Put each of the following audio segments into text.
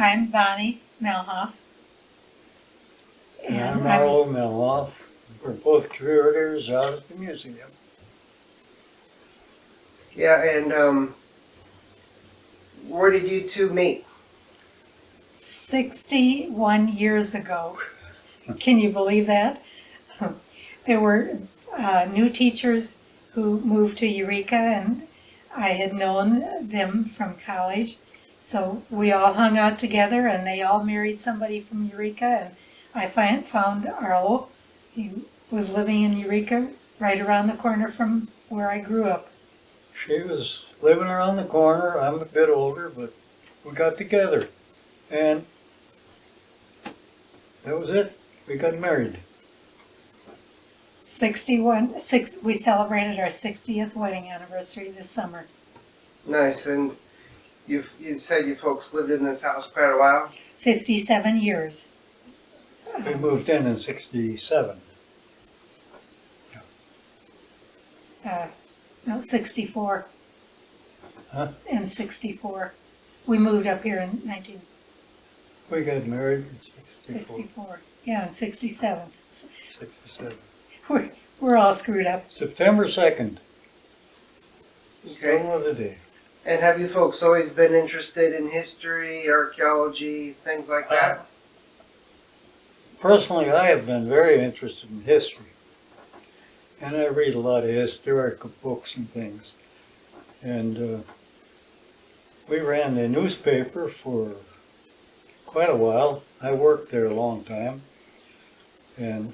I'm Bonnie Melhoff. And I'm Arlo Melhoff. We're both curators out at the museum. Yeah, and where did you two meet? 61 years ago. Can you believe that? There were new teachers who moved to Eureka, and I had known them from college. So we all hung out together, and they all married somebody from Eureka, and I found Arlo. He was living in Eureka, right around the corner from where I grew up. She was living around the corner. I'm a bit older, but we got together. And that was it. We got married. 61, we celebrated our 60th wedding anniversary this summer. Nice, and you said you folks lived in this house quite a while? 57 years. We moved in 67. No, 64. Huh? In 64. We moved up here in We got married in 64. 1964. Yeah, in 67. 67. We're all screwed up. September 2nd. Okay. Still another day. And have you folks always been interested in history, archaeology, things like that? Personally, I have been very interested in history. And I read a lot of historical books and things. And we ran the newspaper for quite a while. I worked there a long time. And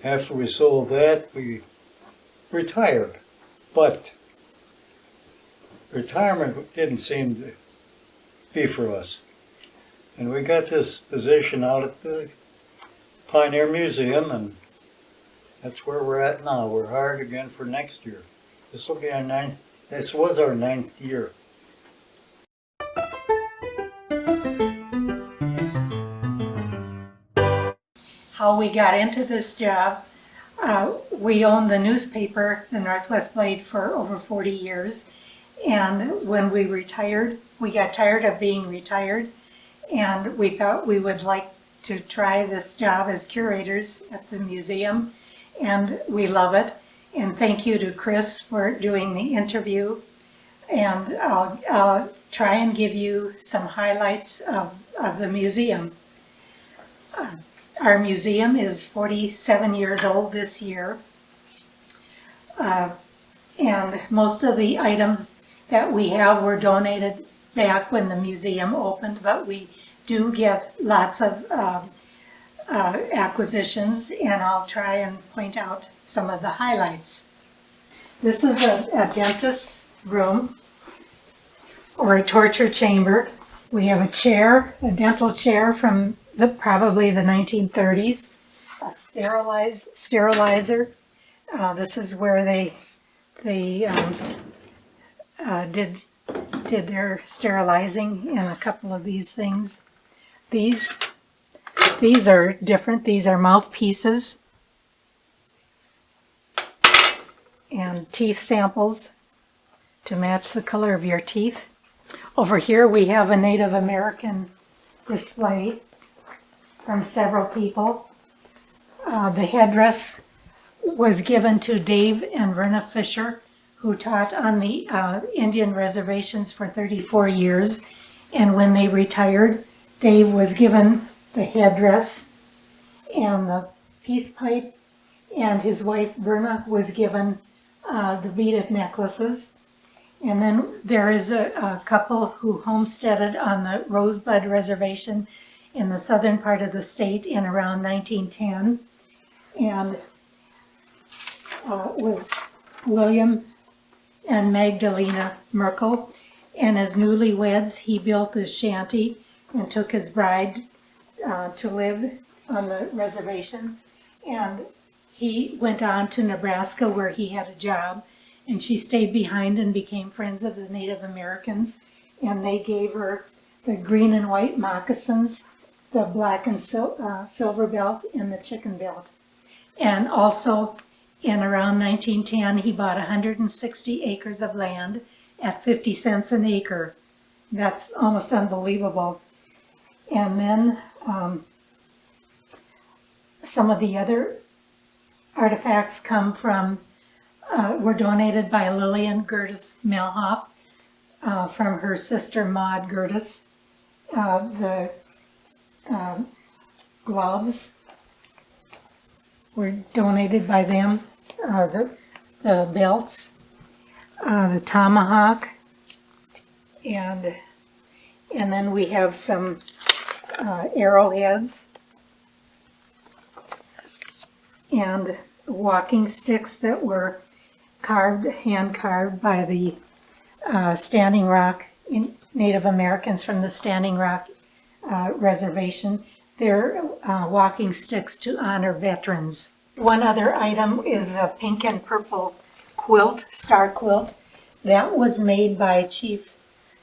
after we sold that, we retired. But retirement didn't seem to be for us. And we got this position out at the Pioneer Museum, and that's where we're at now. We're hired again for next year. This will be our ninth. This was our 9th year. How we got into this job, we owned the newspaper, the Northwest Blade, for over 40 years. And when we retired, we got tired of being retired, and we thought we would like to try this job as curators at the museum, and we love it. And thank you to Chris for doing the interview. And I'll try and give you some highlights of the museum. Our museum is 47 years old this year. And most of the items that we have were donated back when the museum opened, but we do get lots of acquisitions, and I'll try and point out some of the highlights. This is a dentist's room, or a torture chamber. We have a chair, a dental chair from probably the 1930s, a sterilizer. This is where they did their sterilizing in a couple of these things. These are different. These are mouthpieces and teeth samples to match the color of your teeth. Over here we have a Native American display from several people. The headdress was given to Dave and Verna Fisher, who taught on the Indian reservations for 34 years. And when they retired, Dave was given the headdress and the peace pipe, and his wife Verna was given the beaded necklaces. And then there is a couple who homesteaded on the Rosebud Reservation in the southern part of the state in around 1910, and was William and Magdalena Merkel. And as newlyweds, he built this shanty and took his bride to live on the reservation. And he went on to Nebraska, where he had a job, and she stayed behind and became friends of the Native Americans. And they gave her the green and white moccasins, the black and silver belt, and the chicken belt. And also, in around 1910, he bought 160 acres of land at 50 cents an acre. That's almost unbelievable. And then some of the other artifacts were donated by Lillian Gertis Melhoff from her sister Maud Gertis. The gloves were donated by them, the belts, the tomahawk, and then we have some arrowheads and walking sticks that were hand carved by the Standing Rock Native Americans from the Standing Rock Reservation. They're walking sticks to honor veterans. One other item is a pink and purple quilt, star quilt. That was made by Chief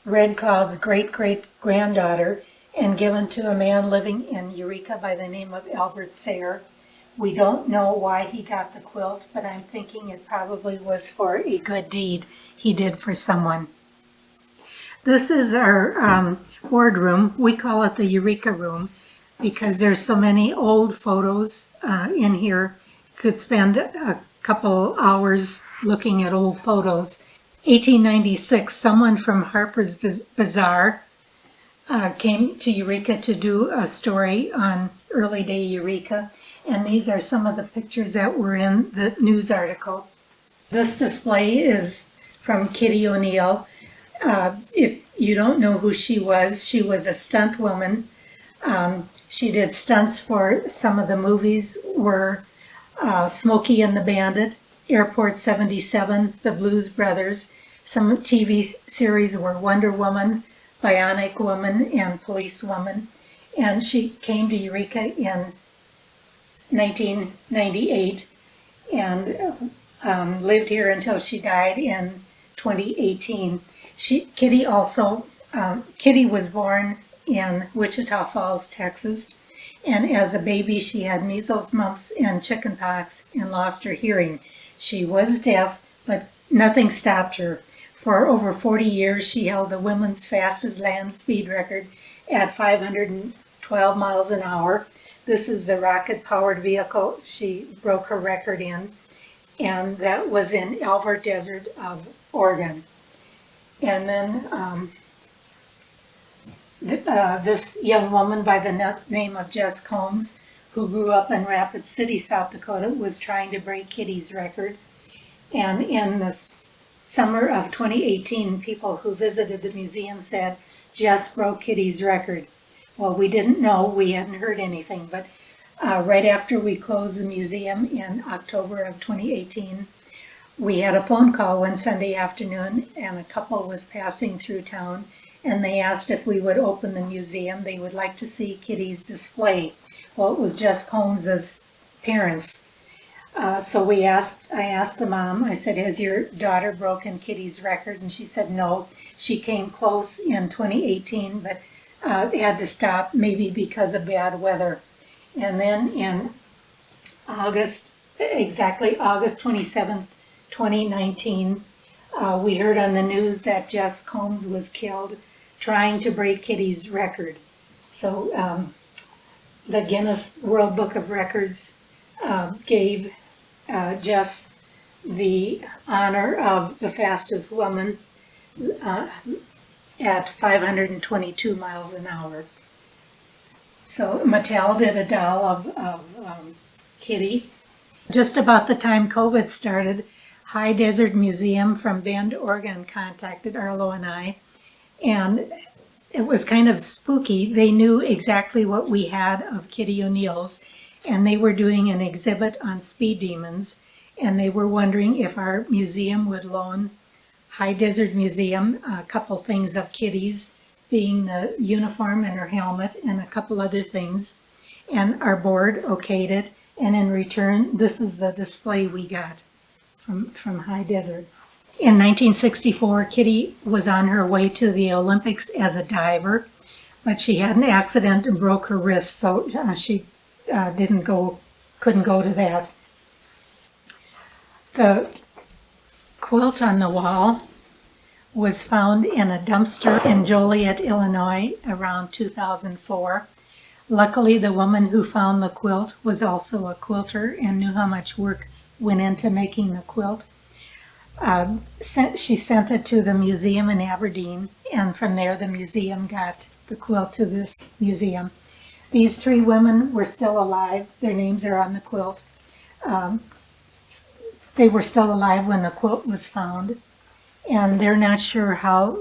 Red Cloud's great-great-granddaughter and given to a man living in Eureka by the name of Albert Sayre. We don't know why he got the quilt, but I'm thinking it probably was for a good deed he did for someone. This is our wardroom. We call it the Eureka room because there's so many old photos in here. Could spend a couple hours looking at old photos. 1896, someone from Harper's Bazaar came to Eureka to do a story on early day Eureka, and these are some of the pictures that were in the news article. This display is from Kitty O'Neill. If you don't know who she was a stunt woman. She did stunts for some of the movies were Smokey and the Bandit, Airport 77, The Blues Brothers. Some TV series were Wonder Woman, Bionic Woman, and Police Woman. And she came to Eureka in 1998 and lived here until she died in 2018. Kitty was born in Wichita Falls, Texas, and as a baby she had measles, mumps, and chickenpox and lost her hearing. She was deaf, but nothing stopped her. For over 40 years she held the women's fastest land speed record at 512 miles an hour. This is the rocket-powered vehicle she broke her record in, and that was in Alvord Desert of Oregon. And then this young woman by the name of Jess Combs, who grew up in Rapid City, South Dakota, was trying to break Kitty's record. And in the summer of 2018, people who visited the museum said Jess broke Kitty's record. Well, we didn't know, we hadn't heard anything, but right after we closed the museum in October of 2018, we had a phone call one Sunday afternoon, and a couple was passing through town, and they asked if we would open the museum. They would like to see Kitty's display. Well, it was Jess Combs's parents. So I asked the mom, I said, has your daughter broken Kitty's record? And she said no. She came close in 2018, but had to stop, maybe because of bad weather. And then in August 27th, 2019, we heard on the news that Jess Combs was killed trying to break Kitty's record. So the Guinness World Book of Records gave Jess the honor of the fastest woman at 522 miles an hour. So Mattel did a doll of Kitty. Just about the time COVID started, High Desert Museum from Bend, Oregon contacted Arlo and I, and it was kind of spooky. They knew exactly what we had of Kitty O'Neill's, and they were doing an exhibit on speed demons, and they were wondering if our museum would loan High Desert Museum a couple things of Kitty's, being the uniform and her helmet and a couple other things, and our board okayed it, and in return this is the display we got from High Desert. In 1964, Kitty was on her way to the Olympics as a diver, but she had an accident and broke her wrist, so she couldn't go to that. The quilt on the wall was found in a dumpster in Joliet, Illinois around 2004. Luckily, the woman who found the quilt was also a quilter and knew how much work went into making the quilt. She sent it to the museum in Aberdeen, and from there the museum got the quilt to this museum. These three women were still alive. Their names are on the quilt. They were still alive when the quilt was found, and they're not sure how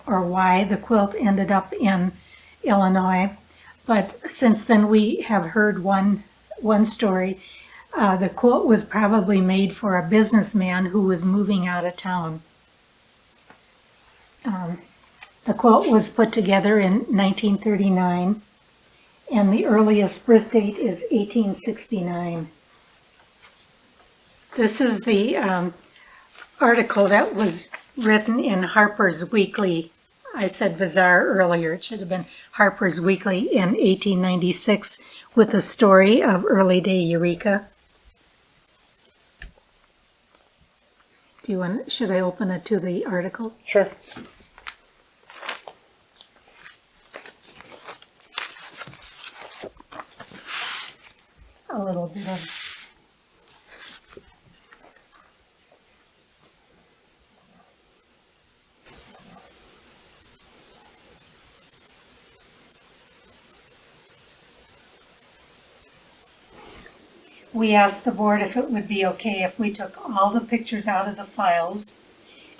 or why the quilt ended up in Illinois. But since then we have heard one story. The quilt was probably made for a businessman who was moving out of town. The quilt was put together in 1939, and the earliest birth date is 1869. This is the article that was written in Harper's Weekly. I said Bazaar earlier. It should have been Harper's Weekly in 1896 with the story of early day Eureka. Should I open it to the article? Sure. A little bit of We asked the board if it would be okay if we took all the pictures out of the files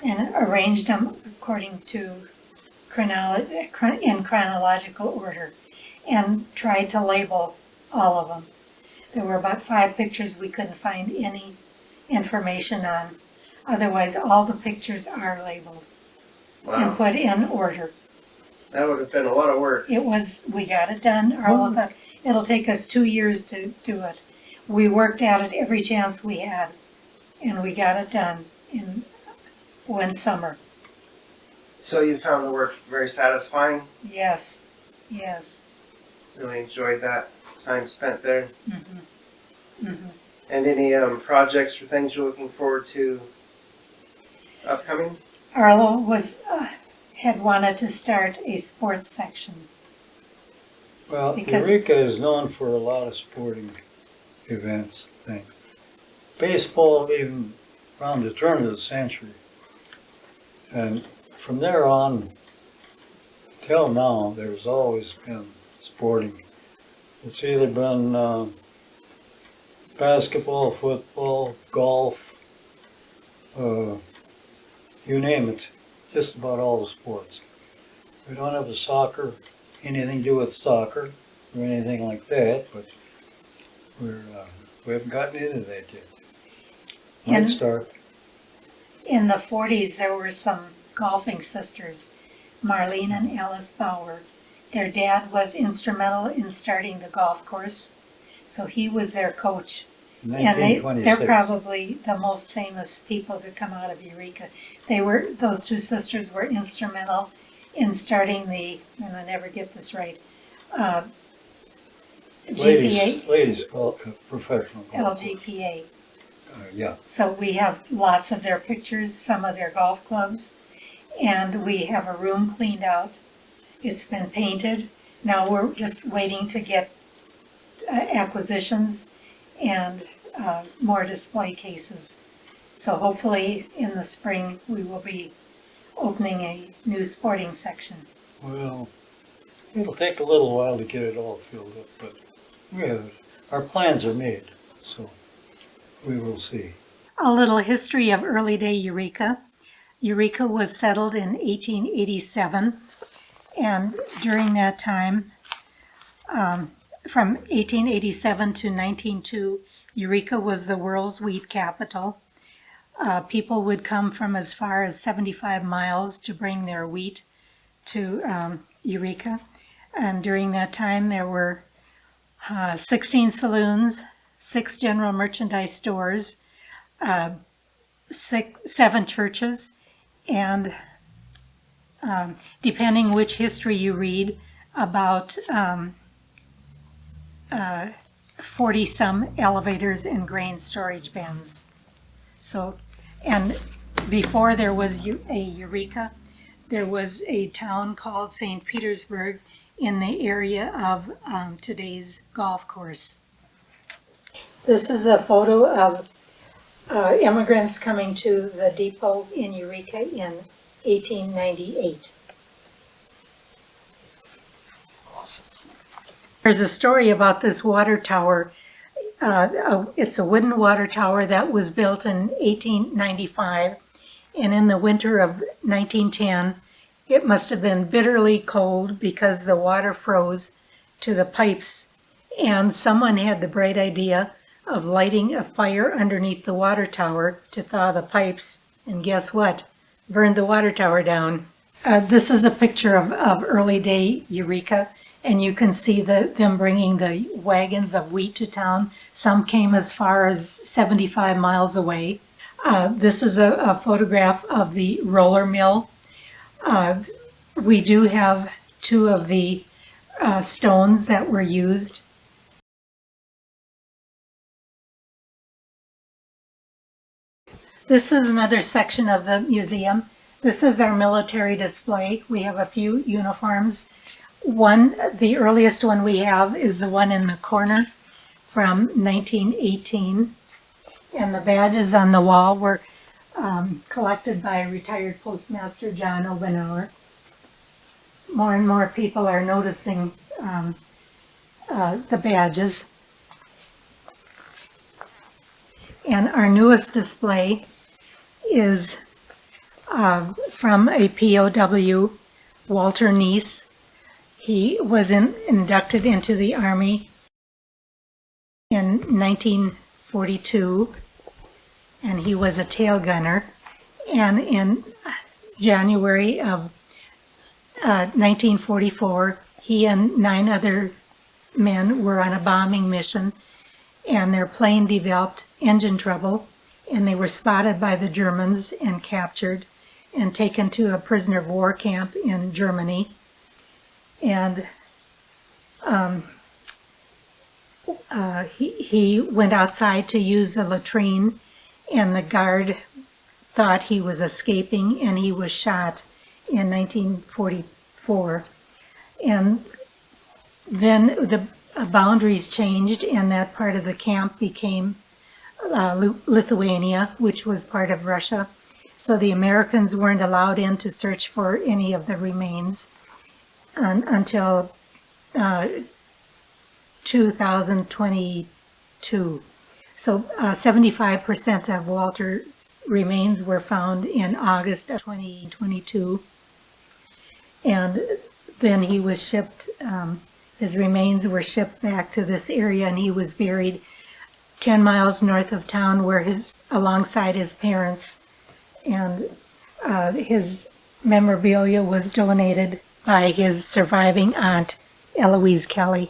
and arranged them according to in chronological order and tried to label all of them. There were about 5 pictures we couldn't find any information on. Otherwise, all the pictures are labeled and put in order. That would have been a lot of work. We got it done. It'll take us 2 years to do it. We worked at it every chance we had, and we got it done in one summer. So you found the work very satisfying? Yes, yes. Really enjoyed that time spent there. Mm-hmm. Mm-hmm. And any projects or things you're looking forward to upcoming? Arlo had wanted to start a sports section. Well, Eureka is known for a lot of sporting events, things. Baseball, even around the turn of the century. And from there on till now, there's always been sporting. It's either been basketball, football, golf, you name it, just about all the sports. We don't have anything to do with soccer or anything like that, but we haven't gotten into that yet. Might start. In the 40s, there were some golfing sisters, Marlene and Alice Bauer. Their dad was instrumental in starting the golf course, so he was their coach. And they're probably the most famous people to come out of Eureka. Those two sisters were instrumental in starting and I never get this right, GPA? Ladies professional golf. LGPA. Yeah. So we have lots of their pictures, some of their golf clubs, and we have a room cleaned out. It's been painted. Now we're just waiting to get acquisitions and more display cases. So hopefully in the spring we will be opening a new sporting section. Well, it'll take a little while to get it all filled up, but our plans are made, so we will see. A little history of early day Eureka. Eureka was settled in 1887, and during that time, from 1887 to 1902, Eureka was the world's wheat capital. People would come from as far as 75 miles to bring their wheat to Eureka. And during that time, there were 16 saloons, 6 general merchandise stores, 7 churches, and depending which history you read, about 40-some elevators and grain storage bins. So, and before there was a Eureka, there was a town called St. Petersburg in the area of today's golf course. This is a photo of immigrants coming to the depot in Eureka in 1898. There's a story about this water tower. It's a wooden water tower that was built in 1895, and in the winter of 1910, it must have been bitterly cold because the water froze to the pipes, and someone had the bright idea of lighting a fire underneath the water tower to thaw the pipes, and guess what? Burned the water tower down. This is a picture of early day Eureka, and you can see them bringing the wagons of wheat to town. Some came as far as 75 miles away. This is a photograph of the roller mill. We do have two of the stones that were used. This is another section of the museum. This is our military display. We have a few uniforms. The earliest one we have is the one in the corner from 1918. And the badges on the wall were collected by retired Postmaster John Obenauer. More and more people are noticing the badges. And our newest display is from a POW, Walter Neese. He was inducted into the Army in 1942, and he was a tail gunner. And in January of 1944, he and 9 other men were on a bombing mission, and their plane developed engine trouble, and they were spotted by the Germans and captured and taken to a prisoner of war camp in Germany. And he went outside to use the latrine, and the guard thought he was escaping, and he was shot in 1944. And then the boundaries changed, and that part of the camp became Lithuania, which was part of Russia. So the Americans weren't allowed in to search for any of the remains until 2022. So 75% of Walter's remains were found in August of 2022. And then he was shipped, his remains were shipped back to this area, and he was buried 10 miles north of town alongside his parents. And his memorabilia was donated by his surviving aunt, Eloise Kelly.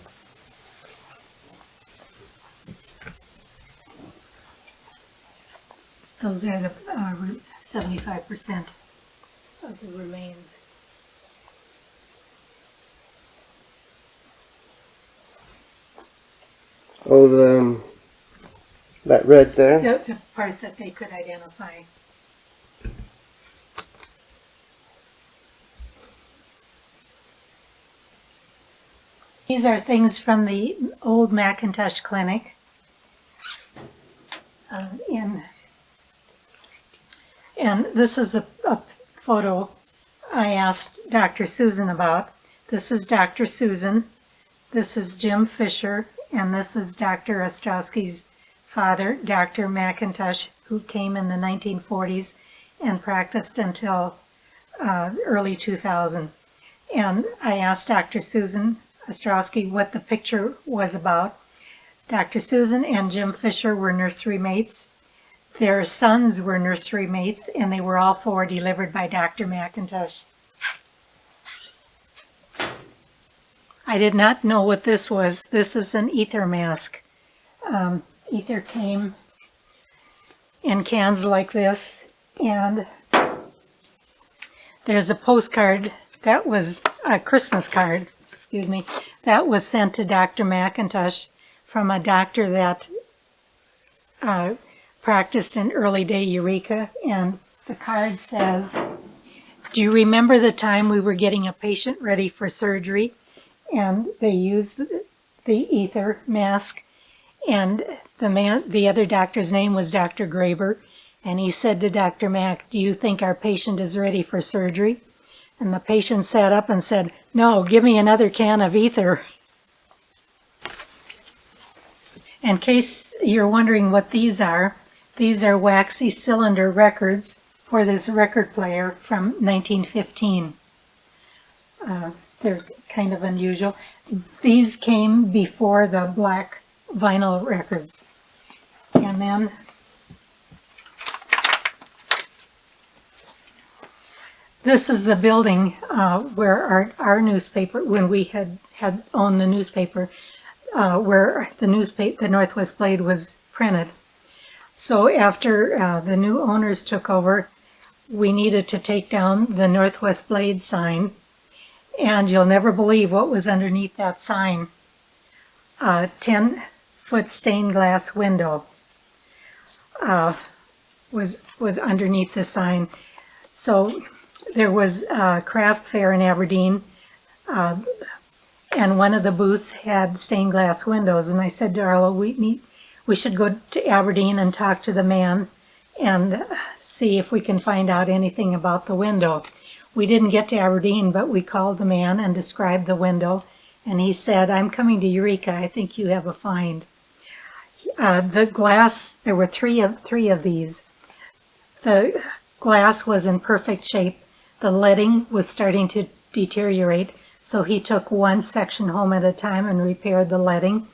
Those are the 75% of the remains. Oh, that red there? The part that they could identify. These are things from the old Macintosh Clinic. And this is a photo I asked Dr. Susan about. This is Dr. Susan. This is Jim Fisher. And this is Dr. Ostrowski's father, Dr. McIntosh, who came in the 1940s and practiced until early 2000. And I asked Dr. Susan Ostrowski what the picture was about. Dr. Susan and Jim Fisher were nursery mates. Their sons were nursery mates, and they were all 4 delivered by Dr. McIntosh. I did not know what this was. This is an ether mask. Ether came in cans like this, and there's a postcard that was a Christmas card, excuse me, that was sent to Dr. McIntosh from a doctor that practiced in early day Eureka, and The card says, "Do you remember the time we were getting a patient ready for surgery and they used the ether mask, and the other doctor's name was Dr. Graber, and he said to Dr. Mack, 'Do you think our patient is ready for surgery?' And the patient sat up and said, 'No, give me another can of ether.'" In case you're wondering what these are waxy cylinder records for this record player from 1915. They're kind of unusual. These came before the black vinyl records. And then this is the building where our newspaper, when we had owned the newspaper, where the Northwest Blade was printed. So after the new owners took over, we needed to take down the Northwest Blade sign, and you'll never believe what was underneath that sign. A 10-foot stained glass window was underneath the sign. So there was a craft fair in Aberdeen, and one of the booths had stained glass windows, and I said to Arlo, we should go to Aberdeen and talk to the man and see if we can find out anything about the window. We didn't get to Aberdeen, but we called the man and described the window, and he said, "I'm coming to Eureka. I think you have a find." The glass, there were three of these. The glass was in perfect shape. The leading was starting to deteriorate, so he took one section home at a time and repaired the leading.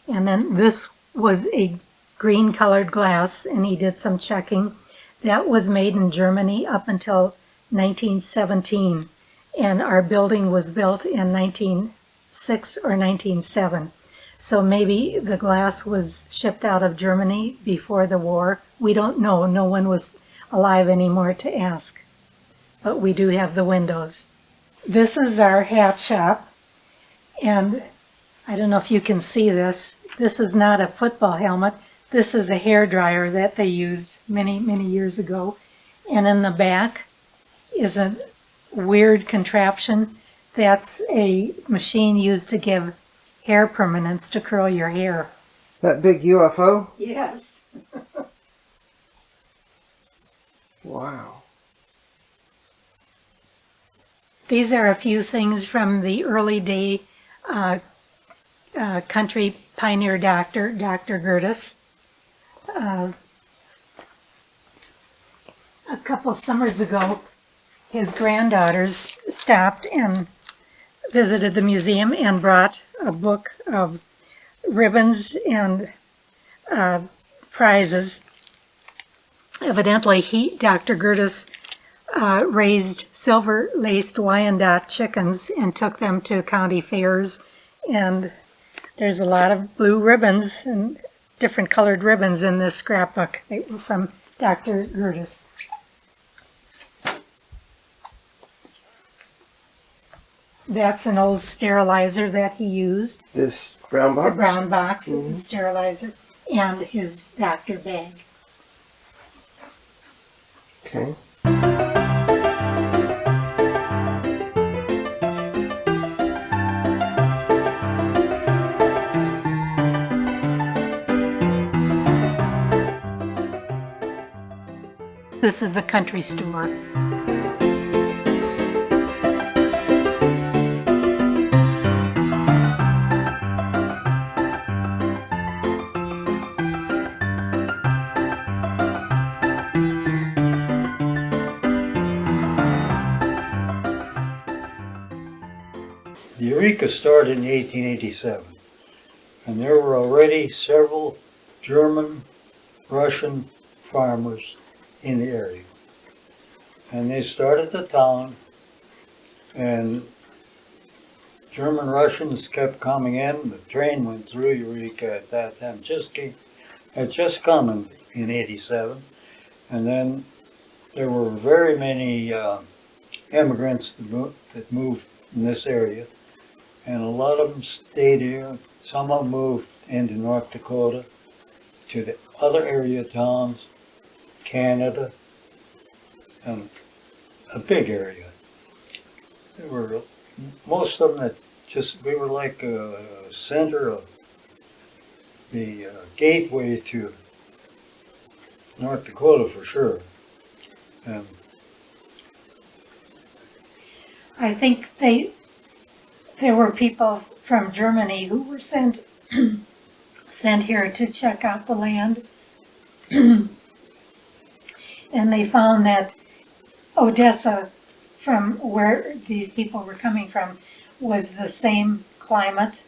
And then this was a green colored glass, and he did some checking. That was made in Germany up until 1917, and our building was built in 1906 or 1907. So maybe the glass was shipped out of Germany before the war. We don't know. No one was alive anymore to ask. But we do have the windows. This is our hat shop, and I don't know if you can see this. This is not a football helmet. This is a hair dryer that they used many, many years ago. And in the back is a weird contraption. That's a machine used to give hair permanence, to curl your hair. That big UFO? Yes. Wow. These are a few things from the early day country pioneer doctor, Dr. Gertis. A couple summers ago, his granddaughters stopped and visited the museum and brought a book of ribbons and prizes. Evidently, Dr. Gertis raised silver-laced Wyandotte chickens and took them to county fairs, and there's a lot of blue ribbons and different colored ribbons in this scrapbook. They were from Dr. Gertis. That's an old sterilizer that he used. This brown box? The brown box is a sterilizer, and his doctor bag. Okay. This is a country store. The Eureka started in 1887, and there were already several German, Russian farmers in the area. And they started the town, and German Russians kept coming in. The train went through Eureka at that time, had just come in 87. And then there were very many immigrants that moved in this area. And a lot of them stayed here. Some of them moved into North Dakota, to the other area towns, Canada, and a big area. There were most of them that we were like a center of the gateway to North Dakota for sure. And I think there were people from Germany who were sent here to check out the land. And they found that Odessa, from where these people were coming from, was the same climate.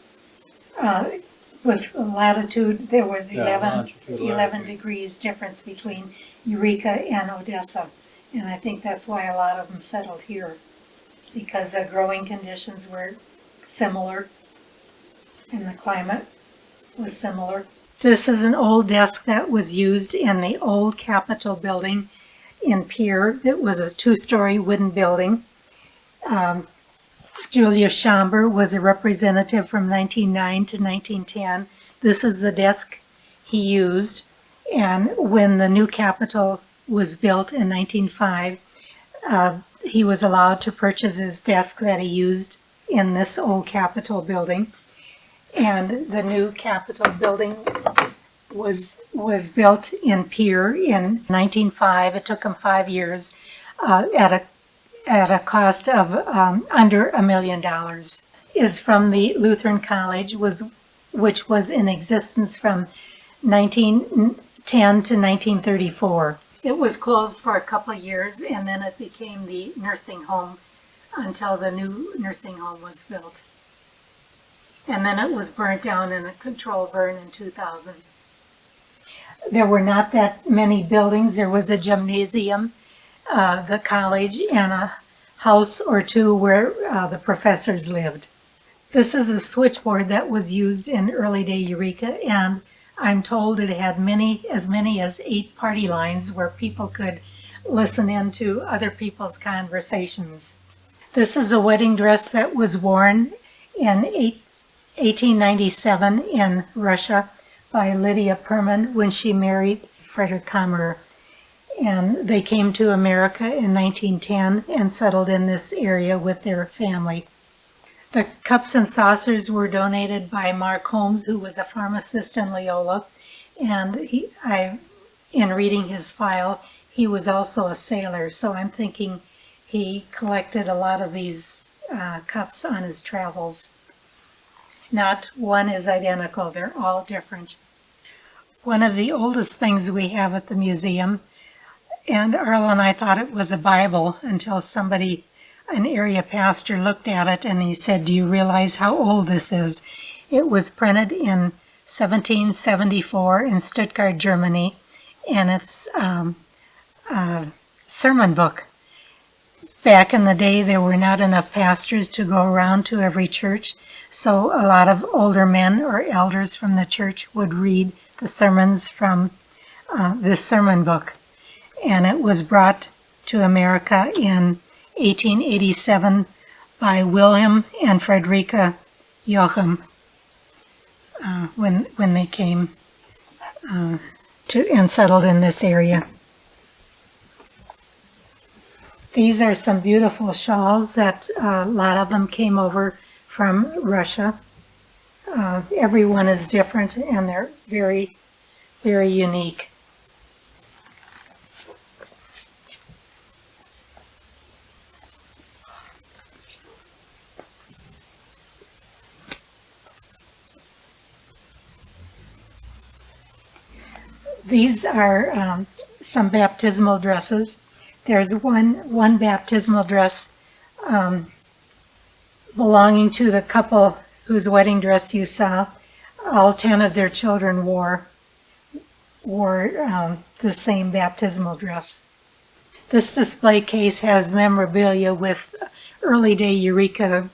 With latitude, there was 11 degrees difference between Eureka and Odessa. And I think that's why a lot of them settled here, because the growing conditions were similar and the climate was similar. This is an old desk that was used in the old Capitol building in Pierre. It was a two-story wooden building. Julius Schomburg was a representative from 1909 to 1910. This is the desk he used. And when the new Capitol was built in 1905, he was allowed to purchase his desk that he used in this old Capitol building. And the new Capitol building was built in Pierre in 1905. It took him 5 years at a cost of under $1 million. Is from the Lutheran College, which was in existence from 1910 to 1934. It was closed for a couple of years, and then it became the nursing home until the new nursing home was built. And then it was burnt down in a controlled burn in 2000. There were not that many buildings. There was a gymnasium, the college, and a house or two where the professors lived. This is a switchboard that was used in early day Eureka, and I'm told it had as many as 8 party lines where people could listen in to other people's conversations. This is a wedding dress that was worn in 1897 in Russia by Lydia Perman when she married Frederick Kammerer. And they came to America in 1910 and settled in this area with their family. The cups and saucers were donated by Mark Holmes, who was a pharmacist in Loyola. And in reading his file, he was also a sailor. So I'm thinking he collected a lot of these cups on his travels. Not one is identical, they're all different. One of the oldest things we have at the museum, and Arlo and I thought it was a Bible until an area pastor looked at it and he said, "Do you realize how old this is?" It was printed in 1774 in Stuttgart, Germany, and it's a sermon book. Back in the day, there were not enough pastors to go around to every church, so a lot of older men or elders from the church would read the sermons from this sermon book. And it was brought to America in 1887 by Wilhelm and Frederica Joachim when they came and settled in this area. These are some beautiful shawls that a lot of them came over from Russia. Everyone is different and they're very, very unique. These are some baptismal dresses. There's one baptismal dress belonging to the couple whose wedding dress you saw. All 10 of their children wore the same baptismal dress. This display case has memorabilia with early day Eureka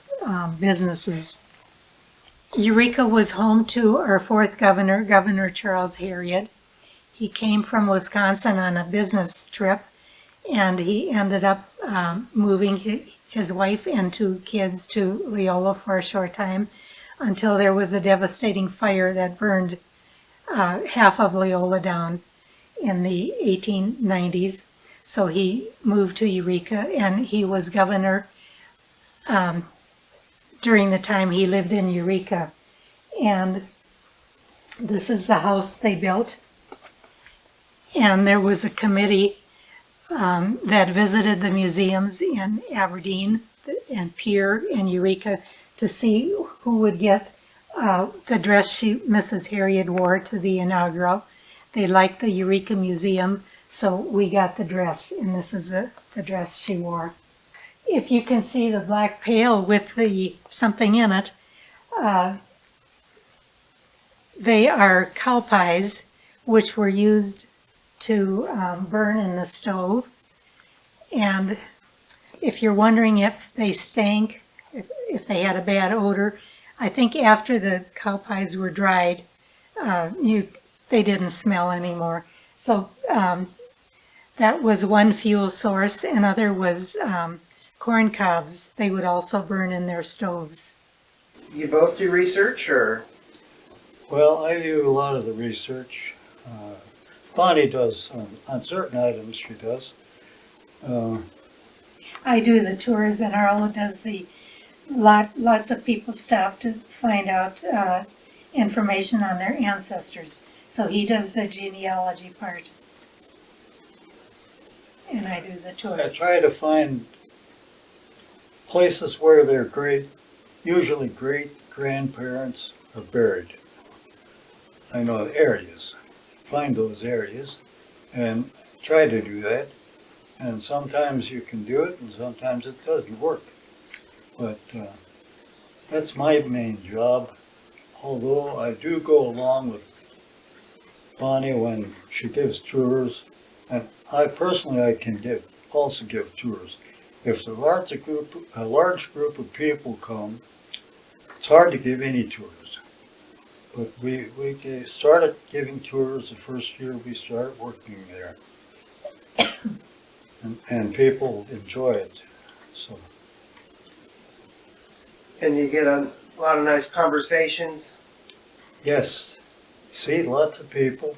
businesses. Eureka was home to our 4th governor, Governor Charles Harriet. He came from Wisconsin on a business trip, and he ended up moving his wife and 2 kids to Loyola for a short time until there was a devastating fire that burned half of Loyola down in the 1890s. So he moved to Eureka, and he was governor during the time he lived in Eureka. And this is the house they built. And there was a committee that visited the museums in Aberdeen and Pierre and Eureka to see who would get the dress Mrs. Harriet wore to the inaugural. They liked the Eureka Museum, so we got the dress, and this is the dress she wore. If you can see the black pail with the something in it, they are cow pies, which were used to burn in the stove. And if you're wondering if they stank, if they had a bad odor, I think after the cow pies were dried, they didn't smell anymore. So that was one fuel source. Another was corn cobs. They would also burn in their stoves. You both do research, or? Well, I do a lot of the research. Bonnie does on certain items, she does. I do the tours, and Arlo does lots of people stop to find out information on their ancestors. So he does the genealogy part, and I do the tours. I try to find places where their usually great-grandparents are buried. I know areas, find those areas, and try to do that. And sometimes you can do it, and sometimes it doesn't work. But that's my main job, although I do go along with Bonnie when she gives tours, and I can also give tours. If a large group of people come, it's hard to give any tours. But we started giving tours the first year we started working there. And people enjoy it. So. And you get a lot of nice conversations? Yes. See, lots of people.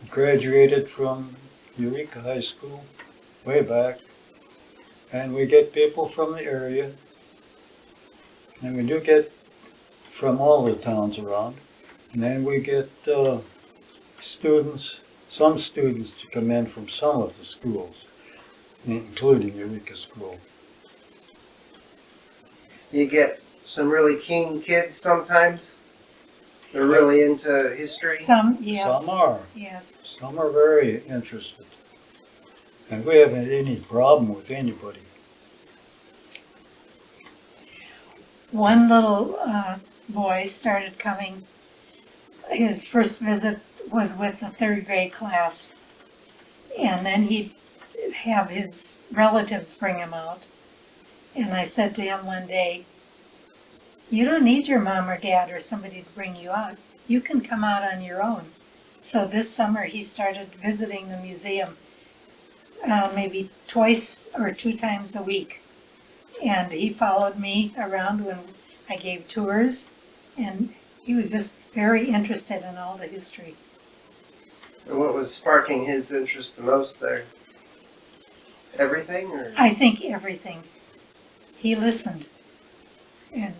Graduated from Eureka High School way back. And we get people from the area. And we do get from all the towns around. And then we get some students to come in from some of the schools, including Eureka School. You get some really keen kids sometimes? They're really into history? Some, yes. Some are. Yes. Some are very interested. And we haven't had any problem with anybody. One little boy started coming. His first visit was with the third grade class. And then he'd have his relatives bring him out. And I said to him one day, "You don't need your mom or dad or somebody to bring you out. You can come out on your own." So this summer he started visiting the museum maybe twice or 2 times a week. And he followed me around when I gave tours, and he was just very interested in all the history. And what was sparking his interest the most there? Everything, or? I think everything. He listened. And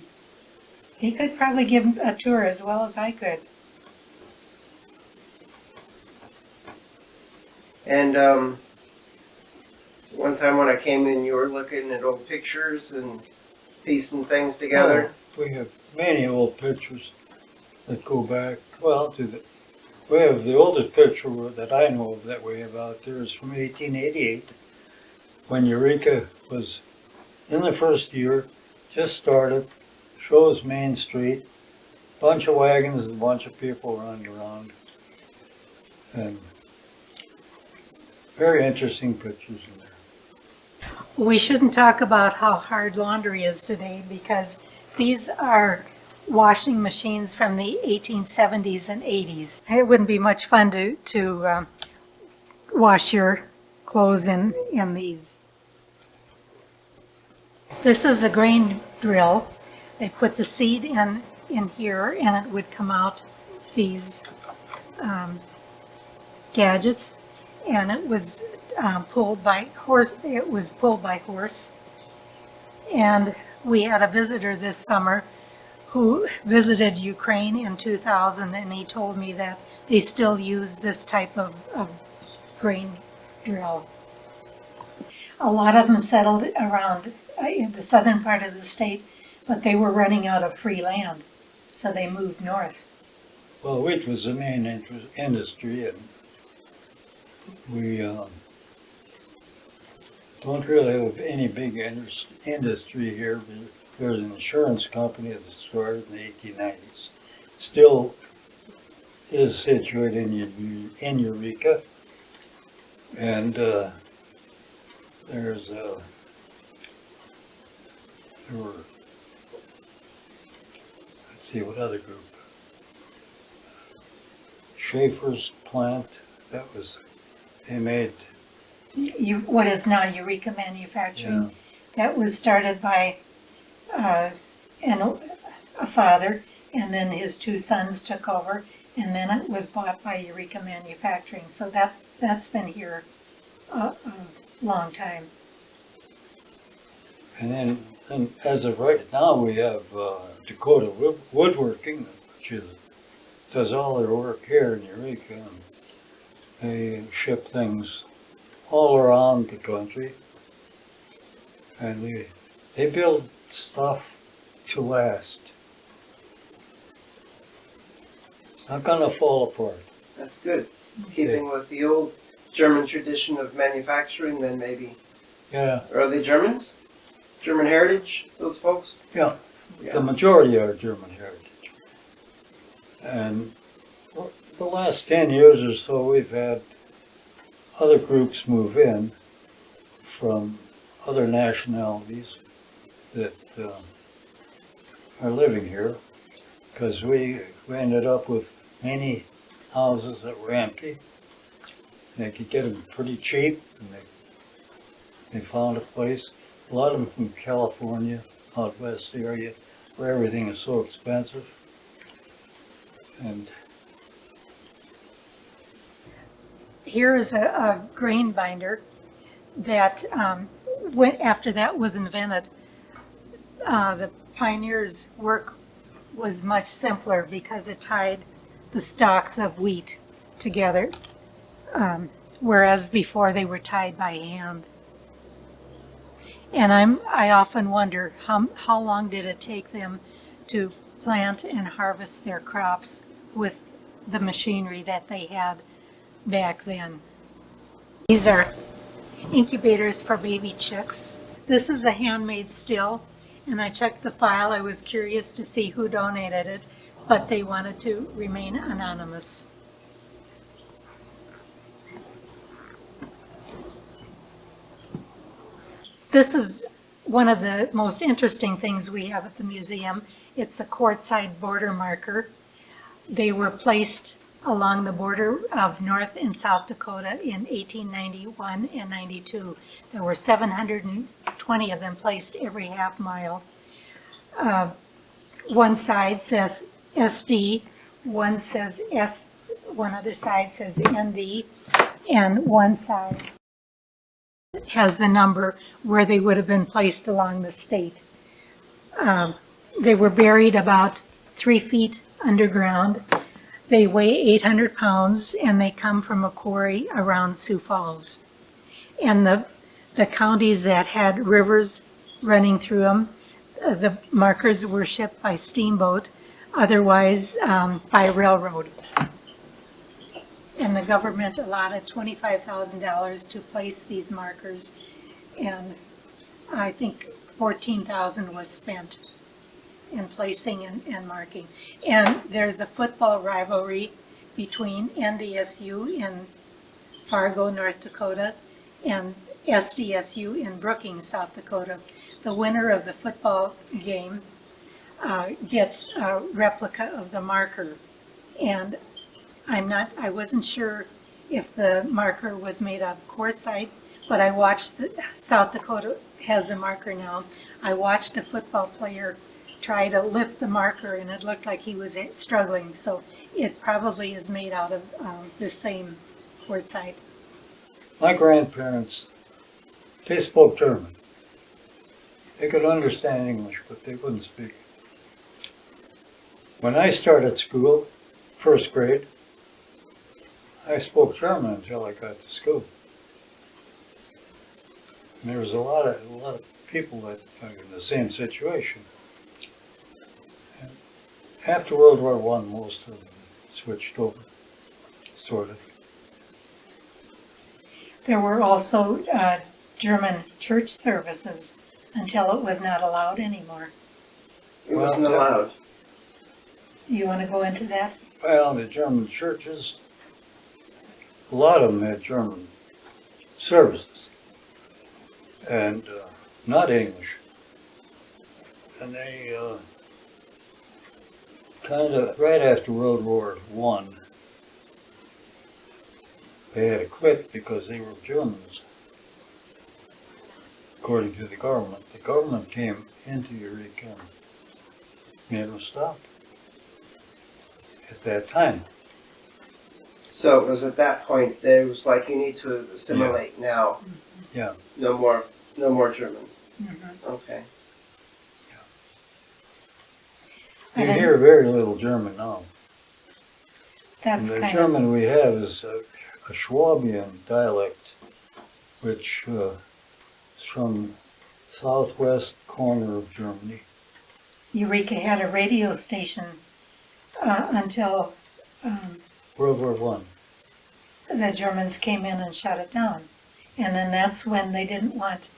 he could probably give a tour as well as I could. And one time when I came in, you were looking at old pictures and piecing things together. Oh, we have many old pictures that go back, well, we have the oldest picture that I know of that we have out there is from 1888, when Eureka was in the first year, just started, shows Main Street, bunch of wagons and a bunch of people running around. And very interesting pictures in there. We shouldn't talk about how hard laundry is today, because these are washing machines from the 1870s and 80s. It wouldn't be much fun to wash your clothes in these. This is a grain drill. They put the seed in here, and it would come out these gadgets, and it was pulled by horse. It was pulled by horse, and we had a visitor this summer who visited Ukraine in 2000, and he told me that they still use this type of grain drill. A lot of them settled around in the southern part of the state, but they were running out of free land, so they moved north. Well, wheat was the main industry, and we don't really have any big industry here. There's an insurance company that started in the 1890s. Still is situated in Eureka, and there were, let's see, what other group? Schaefer's plant, they made. What is now Eureka Manufacturing, that was started by a father, and then his two sons took over, and then it was bought by Eureka Manufacturing. So that's been here a long time. And then as of right now, we have Dakota Woodworking, which does all their work here in Eureka. And they ship things all around the country, and they build stuff to last. It's not gonna fall apart. That's good. Keeping with the old German tradition of manufacturing, then maybe. Yeah. Or are they Germans? German heritage, those folks? Yeah. The majority are German heritage. And the last 10 years or so, we've had other groups move in from other nationalities that are living here, because we ended up with many houses that were empty. They could get them pretty cheap, and they found a place. A lot of them from California, out west area, where everything is so expensive. And here is a grain binder that went after that was invented. The pioneers' work was much simpler because it tied the stalks of wheat together, whereas before they were tied by hand. And I often wonder how long did it take them to plant and harvest their crops with the machinery that they had back then. These are incubators for baby chicks. This is a handmade still, and I checked the file. I was curious to see who donated it, but they wanted to remain anonymous. This is one of the most interesting things we have at the museum. It's a quartzite border marker. They were placed along the border of North and South Dakota in 1891 and 92. There were 720 of them placed every half mile. One side says SD, one says S, one other side says ND, and one side has the number where they would have been placed along the state. They were buried about 3 feet underground. They weigh 800 pounds, and they come from a quarry around Sioux Falls. And the counties that had rivers running through them, the markers were shipped by steamboat, otherwise by railroad. And the government allotted $25,000 to place these markers, and I think $14,000 was spent in placing and marking. And there's a football rivalry between NDSU in Fargo, North Dakota, and SDSU in Brookings, South Dakota. The winner of the football game gets a replica of the marker, and I wasn't sure if the marker was made of quartzite, but I watched South Dakota has the marker now. I watched a football player try to lift the marker, and it looked like he was struggling, so it probably is made out of the same quartzite. My grandparents, they spoke German. They could understand English, but they wouldn't speak. When I started school, first grade, I spoke German until I got to school. And there was a lot of people that are in the same situation. And after World War I, most of them switched over, sort of. There were also German church services until it was not allowed anymore. It wasn't allowed. You want to go into that? Well, the German churches, a lot of them had German services, and not English. And they kind of, right after World War I, they had to quit because they were Germans, according to the government. The government came into Eureka and made them stop at that time. So it was at that that it was like, you need to assimilate now. Yeah. No more German. Mm-hmm. Okay. You hear very little German now. And That's the kind German we have is a Schwabian dialect, which is from southwest corner of Germany. Eureka had a radio station until World War I. the Germans came in and shut it down. And then that's when they didn't want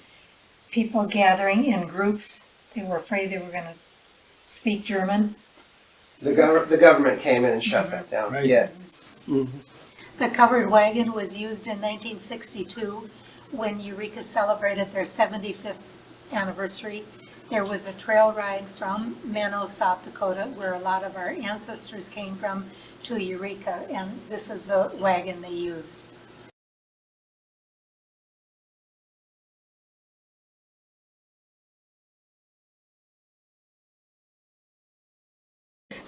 people gathering in groups. They were afraid they were going to speak German. The government came in and shut that down. Right. Yeah. The covered wagon was used in 1962 when Eureka celebrated their 75th anniversary. There was a trail ride from Menno, South Dakota, where a lot of our ancestors came from, to Eureka, and this is the wagon they used.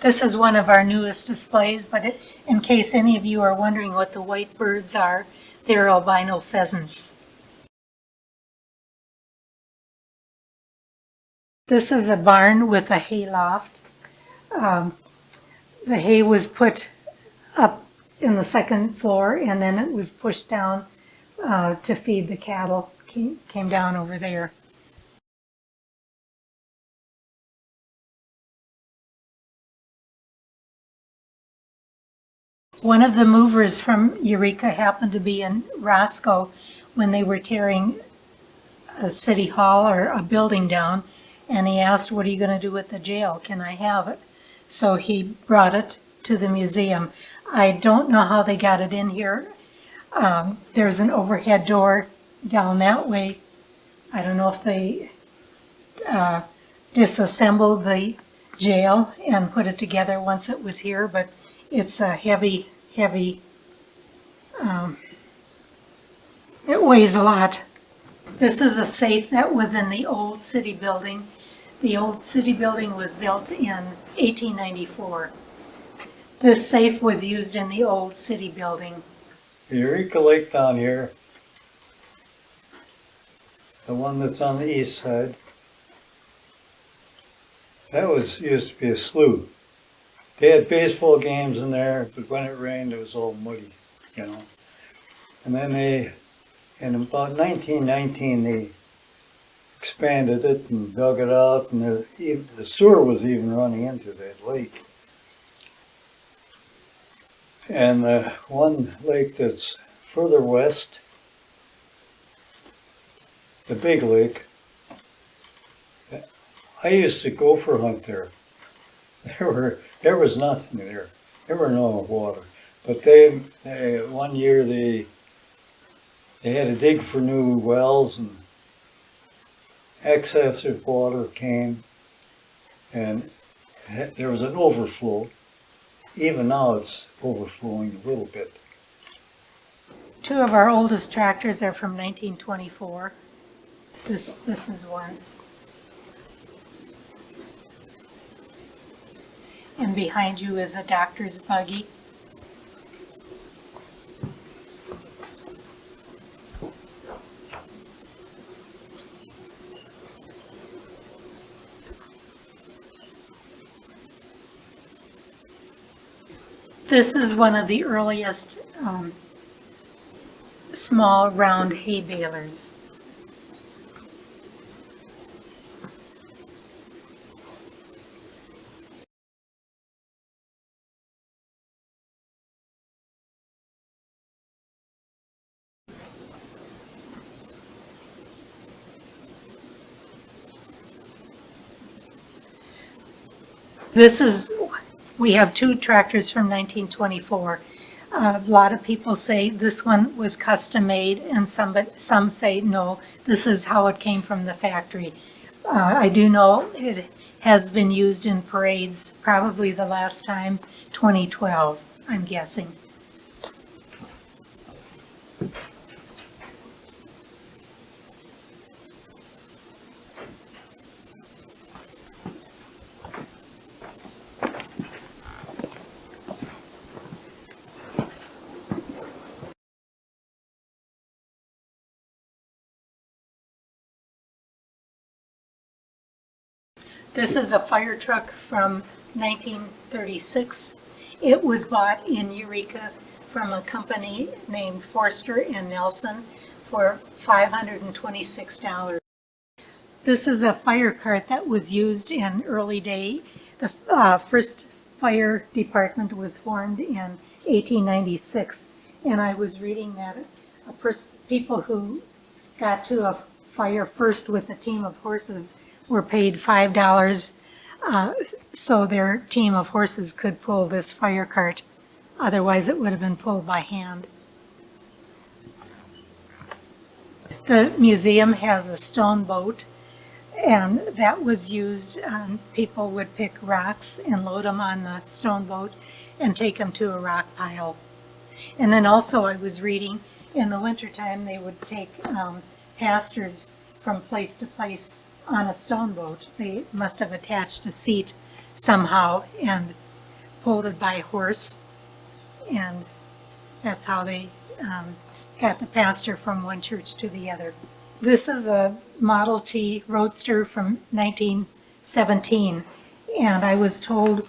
This is one of our newest displays, but in case any of you are wondering what the white birds are, they're albino pheasants. This is a barn with a hay loft. The hay was put up in the second floor, and then it was pushed down to feed the cattle. Came down over there. One of the movers from Eureka happened to be in Roscoe when they were tearing a city hall or a building down, and he asked, "What are you going to do with the jail? Can I have it?" So he brought it to the museum. I don't know how they got it in here. There's an overhead door down that way. I don't know if they disassembled the jail and put it together once it was here, but it's a heavy, it weighs a lot. This is a safe that was in the old city building. The old city building was built in 1894. This safe was used in the old city building. The Eureka Lake down here, the one that's on the east side, that used to be a slough. They had baseball games in there, but when it rained, it was all muddy, you know. And then in about 1919, they expanded it and dug it out, and the sewer was even running into that lake. And the one lake that's further west, the big lake, I used to gopher hunt there. There was nothing there. There were no water. But one year they had to dig for new wells, and excess of water came, and there was an overflow. Even now it's overflowing a little bit. Two of our oldest tractors are from 1924. This is one. And behind you is a doctor's buggy. This is one of the earliest small round hay balers. We have two tractors from 1924. A lot of people say this one was custom made, and some say no, this is how it came from the factory. I do know it has been used in parades, probably the last time 2012, I'm guessing. This is a fire truck from 1936. It was bought in Eureka from a company named Forster and Nelson for $526. This is a fire cart that was used in early day. The first fire department was formed in 1896, and I was reading that people who got to a fire first with a team of horses were paid $5 so their team of horses could pull this fire cart. Otherwise, it would have been pulled by hand. The museum has a stone boat, and that was used. People would pick rocks and load them on the stone boat and take them to a rock pile. And then also I was reading, in the wintertime, they would take pastors from place to place on a stone boat. They must have attached a seat somehow and pulled it by horse, and that's how they got the pastor from one church to the other. This is a Model T Roadster from 1917, and I was told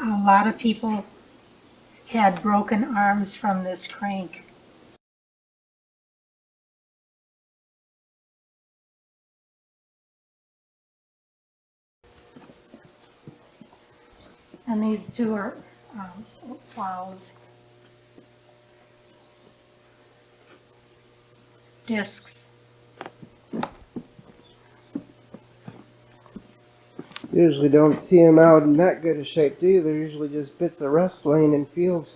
a lot of people had broken arms from this crank. And these two are plows, discs. Usually don't see them out in that good a shape, do you? They're usually just bits of rust laying in fields.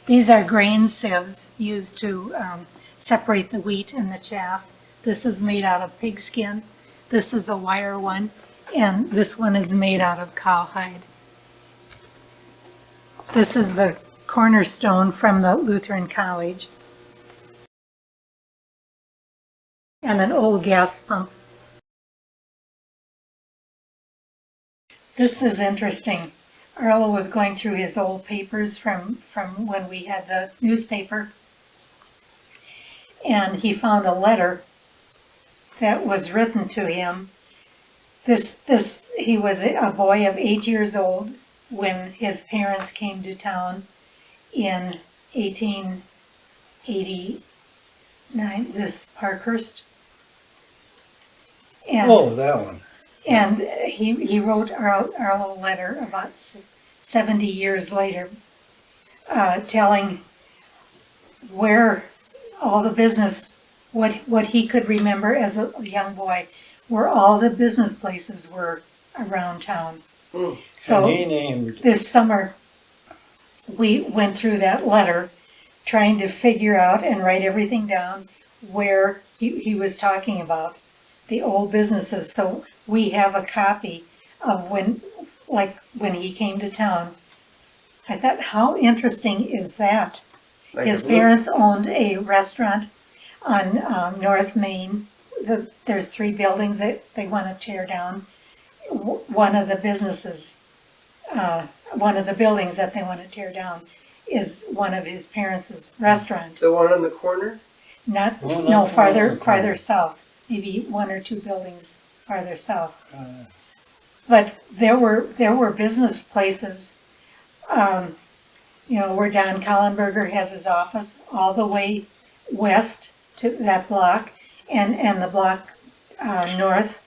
These are grain sieves used to separate the wheat and the chaff. This is made out of pigskin. This is a wire one, and this one is made out of cowhide. This is the cornerstone from the Lutheran College, and an old gas pump. This is interesting. Arlo was going through his old papers from when we had the newspaper, and he found a letter that was written to him. He was a boy of 8 years old when his parents came to town in 1889, this Parkhurst. And, Oh, that one. and he wrote Arlo a letter about 70 years later, telling where all the business, what he could remember as a young boy, where all the business places were around town. So And he named this summer, we went through that letter trying to figure out and write everything down where he was talking about the old businesses. So we have a copy of when he came to town. I thought, how interesting is that? Like His a blue- parents owned a restaurant on North Main. There's 3 buildings that they want to tear down. One of the businesses, one of the buildings that they want to tear down is one of his parents' restaurant. The one on the corner? No, farther south, maybe 1 or 2 buildings farther south. But there were business places you know, where Don Collenberger has his office, all the way west to that block, and the block north.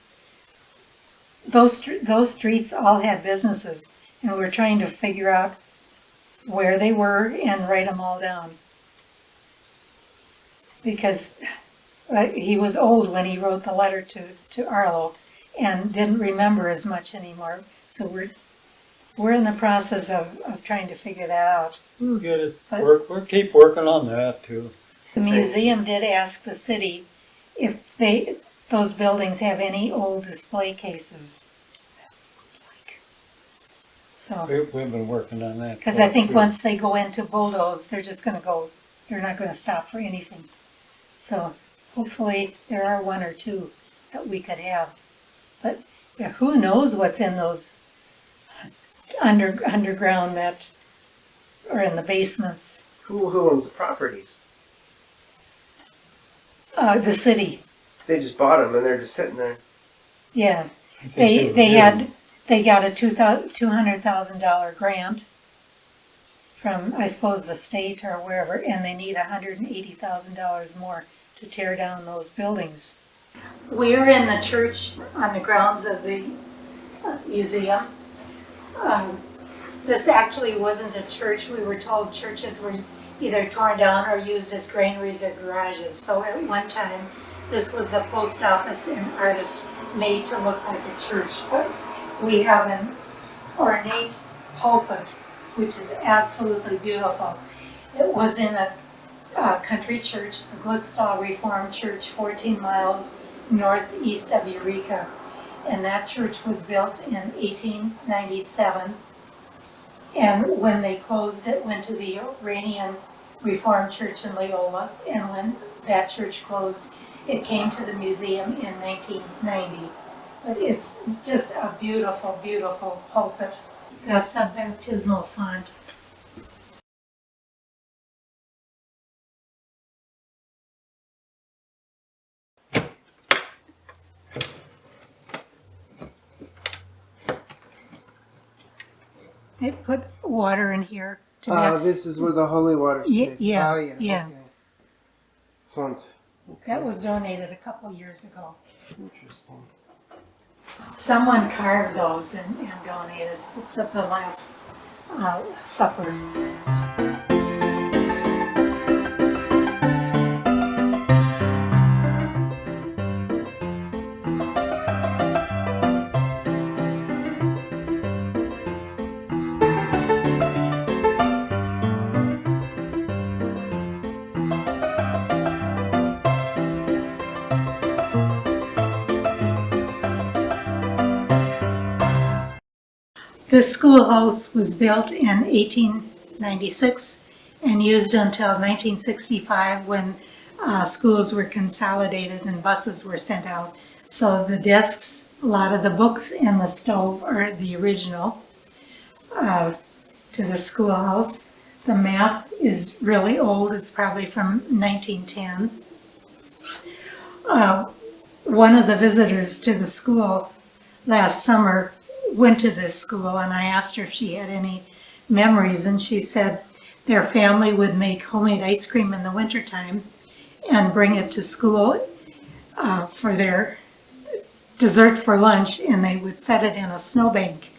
Those streets all had businesses, and we're trying to figure out where they were and write them all down. Because he was old when he wrote the letter to Arlo and didn't remember as much anymore. So we're in the process of trying to figure that out. We'll get it. But- We'll keep working on that too. The museum did ask the city if those buildings have any old display cases. So, We've been working on that. because I think too. once they go into bulldoze, they're just gonna go, they're not gonna stop for anything. So hopefully there are one or two that we could have. But yeah, who knows what's in those underground that, or in the basements. Who owns the properties? The city, They just bought them and they're just sitting there. yeah. I think They got a $200,000 grant from, I suppose, the state or wherever, and they need $180,000 more to tear down those buildings. We're in the church on the grounds of the museum. This actually wasn't a church. We were told churches were either torn down or used as granaries or garages. So at one time, this was the post office, and artists made to look like a church. But we have an ornate pulpit, which is absolutely beautiful. It was in a country church, the Glickstall Reformed Church, 14 miles northeast of Eureka. And that church was built in 1897. And when they closed it, went to the Iranian Reformed Church in Loyola. And when that church closed, it came to the museum in 1990. But it's just a beautiful, beautiful pulpit. That's a baptismal font. I put water in here to make, This is where the holy water Ye- stays. yeah, Oh, yeah. yeah. Okay. Font. that was donated a couple years ago. Interesting. Someone carved those and donated. It's at the Last Supper. This schoolhouse was built in 1896 and used until 1965 when schools were consolidated and buses were sent out. So the desks, a lot of the books, and the stove are the original to the schoolhouse. The map is really old. It's probably from 1910. One of the visitors to the school last summer went to this school, and I asked her if she had any memories, and she said their family would make homemade ice cream in the wintertime and bring it to school for their dessert for lunch, and they would set it in a snowbank.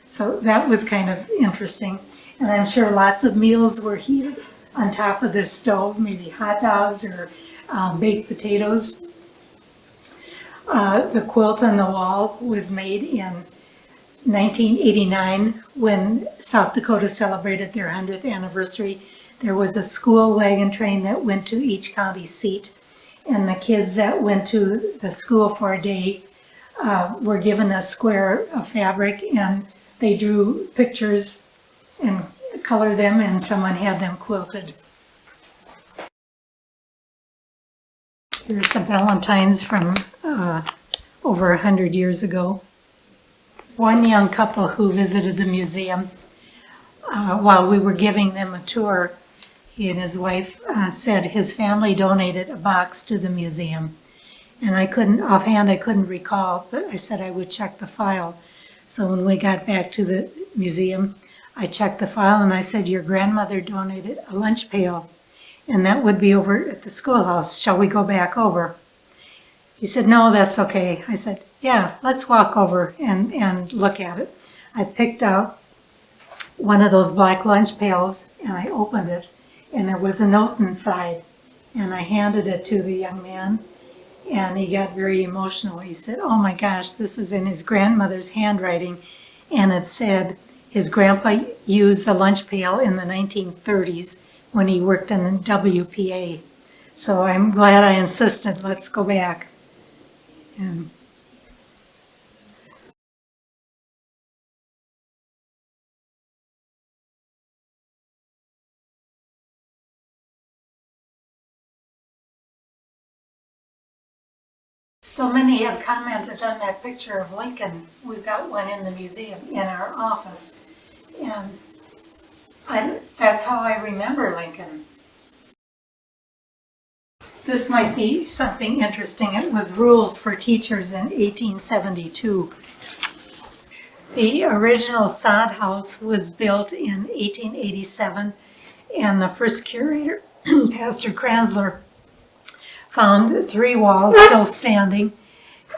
So that was kind of interesting. And I'm sure lots of meals were heated on top of this stove, maybe hot dogs or baked potatoes. The quilt on the wall was made in 1989, when South Dakota celebrated their 100th anniversary. There was a school wagon train that went to each county seat, and the kids that went to the school for a day were given a square of fabric, and they drew pictures and colored them, and someone had them quilted. Here's some valentines from over 100 years ago. One young couple who visited the museum, while we were giving them a tour, he and his wife said his family donated a box to the museum. And I couldn't recall, but I said I would check the file. So when we got back to the museum, I checked the file and I said, your grandmother donated a lunch pail, and that would be over at the schoolhouse. Shall we go back over? He said, no, that's okay. I said, yeah, let's walk over and look at it. I picked out one of those black lunch pails and I opened it, and there was a note inside, and I handed it to the young man, and he got very emotional. He said, oh my gosh, this is in his grandmother's handwriting, and it said his grandpa used the lunch pail in the 1930s when he worked in the WPA. So I'm glad I insisted, let's go back. And so many have commented on that picture of Lincoln. We've got one in the museum in our office, and that's how I remember Lincoln. This might be something interesting. It was rules for teachers in 1872. The original sod house was built in 1887, and the first curator, Pastor Kranzler, found 3 walls still standing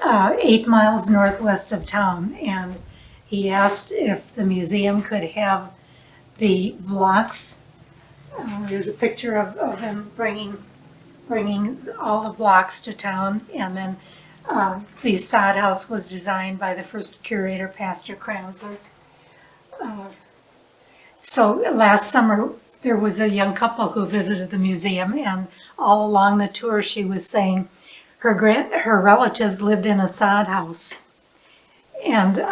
8 miles northwest of town, and he asked if the museum could have the blocks. There's a picture of him bringing all the blocks to town, and then the sod house was designed by the first curator, Pastor Kranzler. So last summer there was a young couple who visited the museum, and all along the tour she was saying her relatives lived in a sod house. And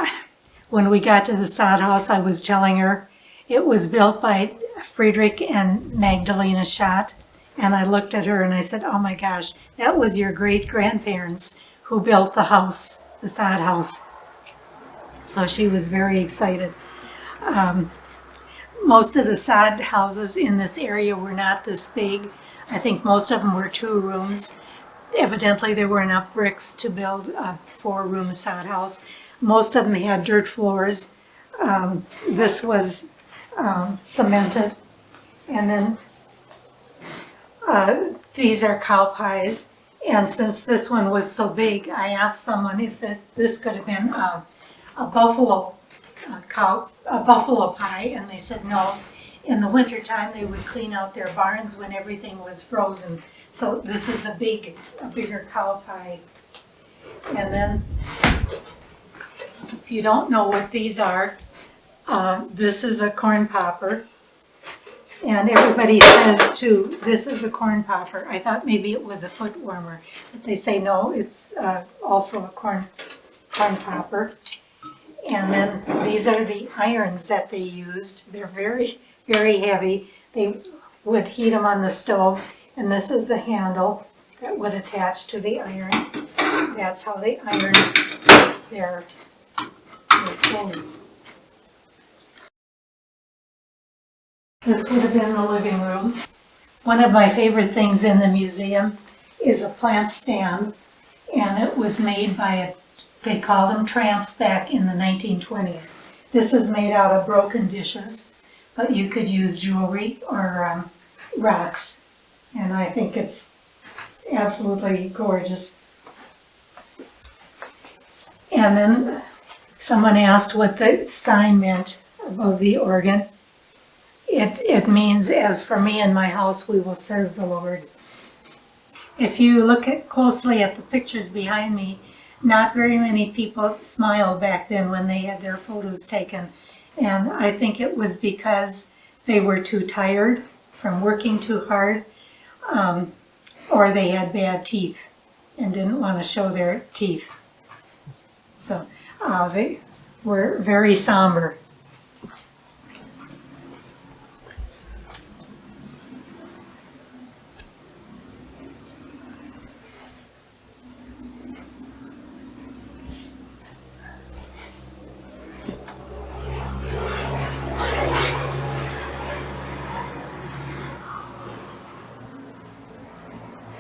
when we got to the sod house, I was telling her it was built by Friedrich and Magdalena Schott. And I looked at her and I said, oh my gosh, that was your great-grandparents who built the house, the sod house. So she was very excited. Most of the sod houses in this area were not this big. I think most of them were 2 rooms. Evidently there were enough bricks to build a 4-room sod house. Most of them had dirt floors. This was cemented. And then these are cow pies. And since this one was so big, I asked someone if this could have been a buffalo pie, and they said no. In the wintertime, they would clean out their barns when everything was frozen. So this is a bigger cow pie. And then, if you don't know what these are, this is a corn popper. And everybody says too, this is a corn popper. I thought maybe it was a foot warmer. But they say no, it's also a corn popper. And then these are the irons that they used. They're very, very heavy. They would heat them on the stove. And this is the handle that would attach to the iron. That's how they iron their clothes. This would have been the living room. One of my favorite things in the museum is a plant stand, and it was made by they called them tramps back in the 1920s. This is made out of broken dishes, but you could use jewelry or rocks, and I think it's absolutely gorgeous. And then someone asked what the sign meant above the organ. It means, as for me and my house, we will serve the Lord. If you look closely at the pictures behind me, not very many people smiled back then when they had their photos taken. And I think it was because they were too tired from working too hard, or they had bad teeth and didn't want to show their teeth. So they were very somber.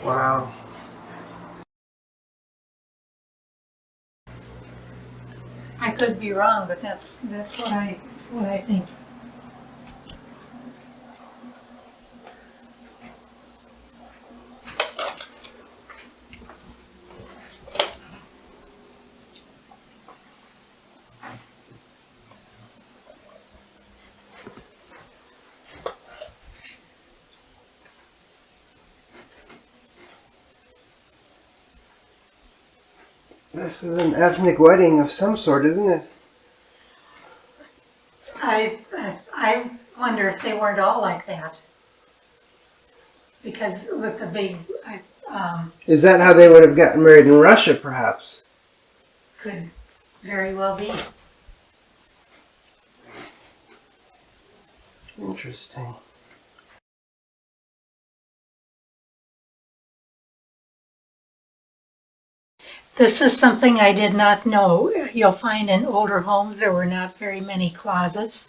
Wow. I could be wrong, but that's what I think. This is an ethnic wedding of some sort, isn't it? I wonder if they weren't all like that. Because with the big, Is that how they would have gotten married in Russia, perhaps? could very well be. Interesting. This is something I did not know. You'll find in older homes there were not very many closets.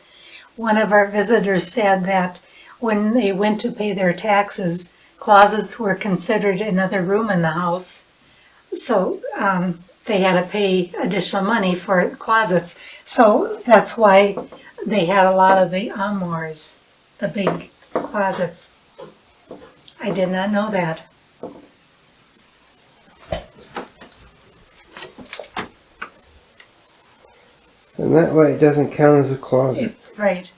One of our visitors said that when they went to pay their taxes, closets were considered another room in the house. So they had to pay additional money for closets. So that's why they had a lot of the armoires, the big closets. I did not know that. And that way it doesn't count as a closet. Right.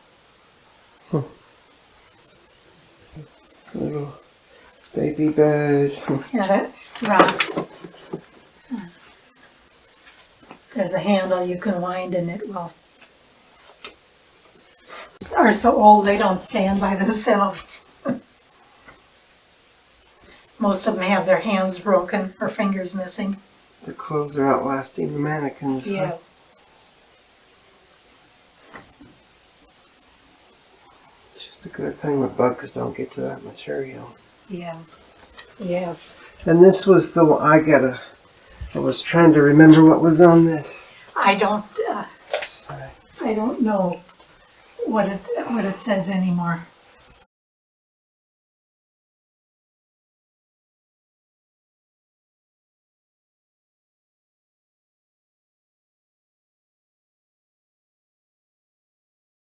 Little baby bed. Yeah, that rocks. There's a handle you can wind and it will. Are so old they don't stand by themselves. Most of them have their hands broken or fingers missing. The clothes are outlasting the mannequins. Yeah. Huh? Just a good thing the bugs don't get to that material. Yeah. Yes. And this was the one I was trying to remember what was on this. I don't. Sorry. I don't know what it says anymore.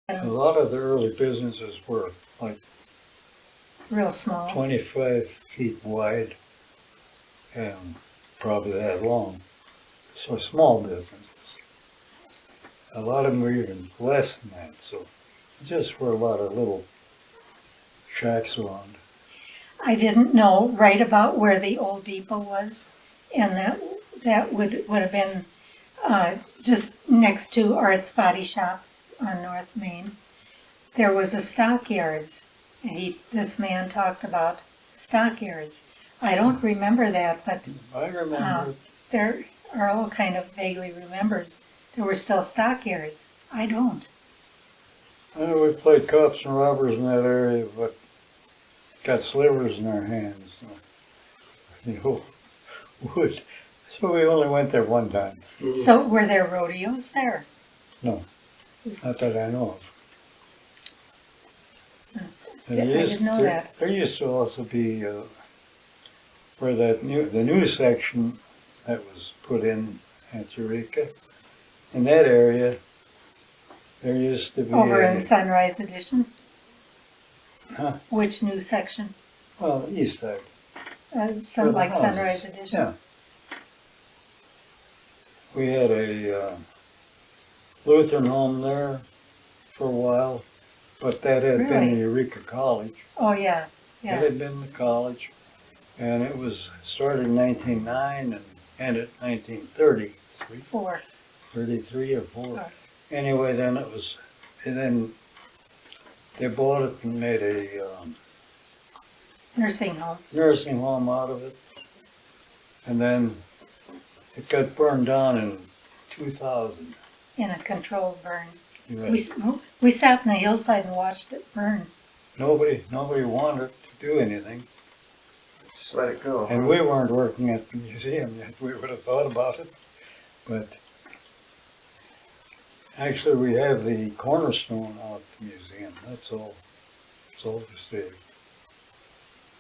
A lot of the early businesses were like Real small. 25 feet wide and probably that long. So small businesses. A lot of them were even less than that. So just were a lot of little shacks around. I didn't know right about where the old depot was, and that would have been just next to Art's Body Shop on North Main. There was a stockyards, and this man talked about stockyards. I don't remember that, but I remember. there Earl kind of vaguely remembers there were still stockyards. I don't. We played cops and robbers in that area, but got slivers in our hands. So, wood. So we only went there one time. So were there rodeos there? No, not that I know of. I didn't know that. There used to also be where the new section that was put in at Eureka. In that area, there used to be Over in Sunrise Edition? Huh? Which new section? Well, east side. Some like houses. Sunrise Edition? Yeah. We had a Lutheran home there for a while, but that had been Really? Eureka College. Oh, yeah, It yeah. had been the college, and it was started in 1909 and ended 1933, 33 or 4. Oh. Anyway, then then they bought it and made a Nursing home. nursing home out of it, and then it got burned down in 2000. In a controlled burn. Right. We sat in the hillside and watched it burn. Nobody wanted to do anything. Just let it go. And we weren't working at the museum yet. We would have thought about it. But actually, we have the cornerstone out at the museum. That's all. That's all to say.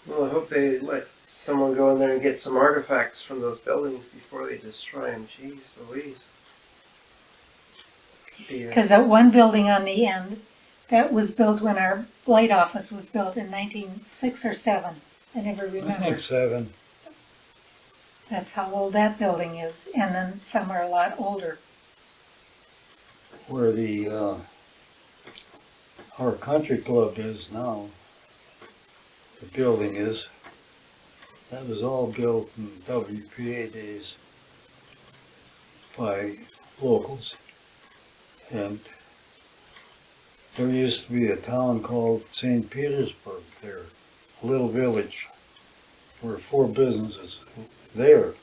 Well, I hope they let someone go in there and get some artifacts from those buildings before they destroy them. Jeez Louise. Yeah. Because that one building on the end, that was built when our blight office was built in 1906 or 7. I never I remember. think 7. That's how old that building is. And then some are a lot older. Where the our country club is now, the building is, that was all built in WPA days. by locals. And there used to be a town called St. Petersburg there, a little village. There were 4 businesses there.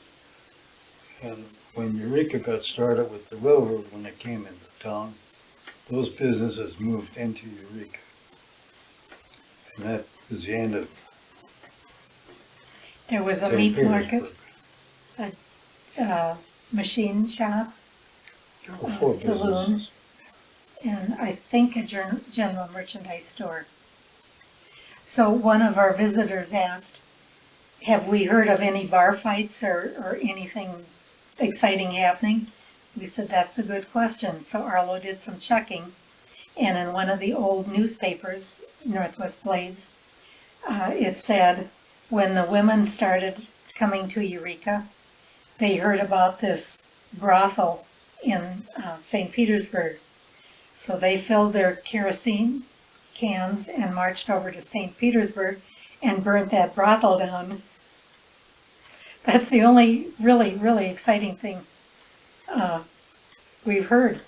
And when Eureka got started with the railroad, when it came into town, those businesses moved into Eureka. And that was the end of There was a St. meat Petersburg. market, machine shop, There were 4 saloon, businesses. and I think a general merchandise store. So one of our visitors asked, have we heard of any bar fights or anything exciting happening? We said, that's a good question. So Arlo did some checking, and in one of the old newspapers, Northwest Blades, it said when the women started coming to Eureka, they heard about this brothel in St. Petersburg. So they filled their kerosene cans and marched over to St. Petersburg and burnt that brothel down. That's the only really, really exciting thing we've heard.